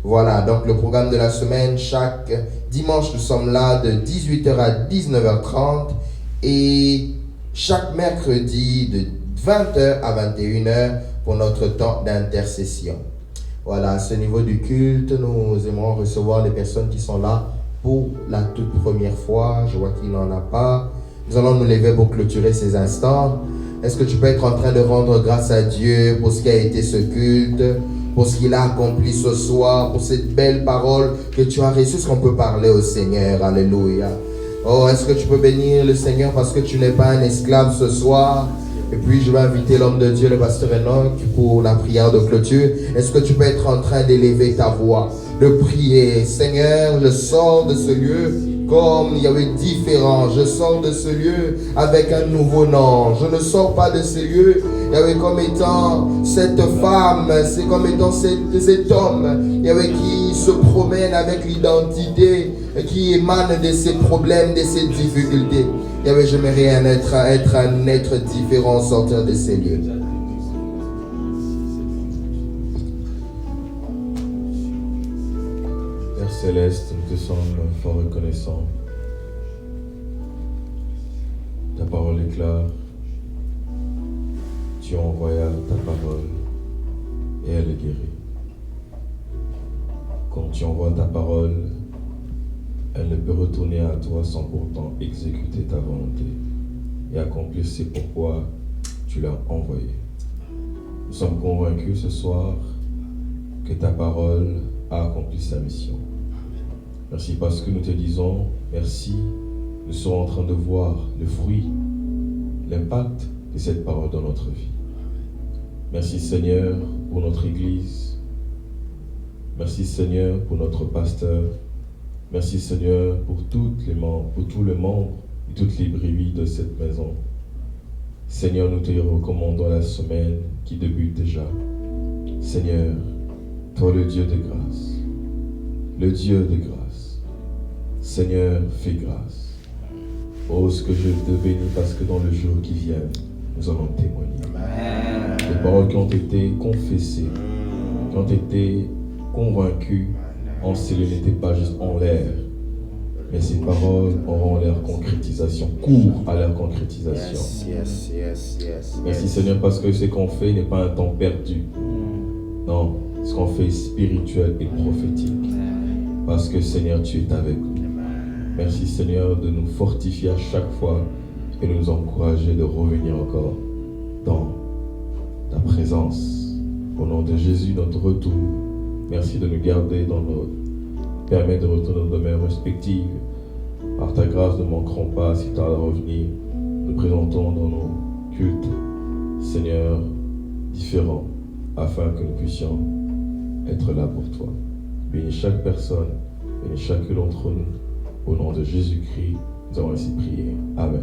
Voilà, donc le programme de la semaine, chaque dimanche nous sommes là de 18h à 19h30 et chaque mercredi de 20h à 21h pour notre temps d'intercession. Voilà, à ce niveau du culte, nous aimerons recevoir les personnes qui sont là pour la toute première fois. Je vois qu'il n'en a pas. Nous allons nous lever pour clôturer ces instants. Est-ce que tu peux être en train de rendre grâce à Dieu pour ce qui a été ce culte, pour ce qu'il a accompli ce soir, pour cette belle parole que tu as reçue? Est-ce qu'on peut parler au Seigneur? Alléluia. Oh, est-ce que tu peux bénir le Seigneur parce que tu n'es pas un esclave ce soir? Et puis je vais inviter l'homme de Dieu, le pasteur Enoch, pour la prière de clôture. Est-ce que tu peux être en train d'élever ta voix, de prier? Seigneur, je sors de ce lieu comme il y avait différent. Je sors de ce lieu avec un nouveau nom. Je ne sors pas de ce lieu comme étant cette femme, c'est comme étant cet homme qui se promène avec l'identité qui émane de ses problèmes, de ses difficultés. J'aimerais être un être différent, sortir de ces lieux. Père Céleste, nous te sommes fort reconnaissants. Ta parole est claire. Tu envoyas ta parole et elle est guérie. quand tu envoies ta parole, elle ne peut retourner à toi sans pourtant exécuter ta volonté et accomplir ce pourquoi tu l'as envoyée. Nous sommes convaincus ce soir que ta parole a accompli sa mission. Merci parce que nous te disons merci. Nous serons en train de voir le fruit, l'impact de cette parole dans notre vie. Merci Seigneur pour notre Église. Merci Seigneur pour notre pasteur. Merci Seigneur pour tous les membres et toutes les brebis de cette maison. Seigneur, nous te recommandons la semaine qui débute déjà. Seigneur, toi le Dieu de grâce, le Dieu de grâce. Seigneur, fais grâce. Oh, ce que je te bénis parce que dans le jour qui vient, nous allons témoigner. Amen. Les paroles qui ont été confessées, qui ont été convaincues, enseignées n'étaient pas juste en l'air, mais ces paroles auront leur concrétisation, court à leur concrétisation. Merci Seigneur parce que ce qu'on fait n'est pas un temps perdu. Non, ce qu'on fait est spirituel et prophétique. Parce que Seigneur, tu es avec nous. Merci Seigneur de nous fortifier à chaque fois et de nous encourager de revenir encore dans ta présence. Au nom de Jésus, notre retour. Merci de nous garder dans nos... Permets de retourner dans nos demeures respectives. Par ta grâce, ne manquerons pas, si tu as à revenir. Nous présentons dans nos cultes, Seigneur, différents, afin que nous puissions être là pour toi. Bénis chaque personne, bénis chacun d'entre nous. Au nom de Jésus-Christ, nous avons ainsi prié. Amen.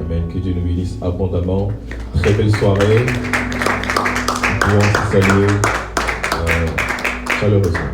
Amen. Que Dieu nous bénisse abondamment. Très belle soirée. Nous pouvons se saluer chaleureusement.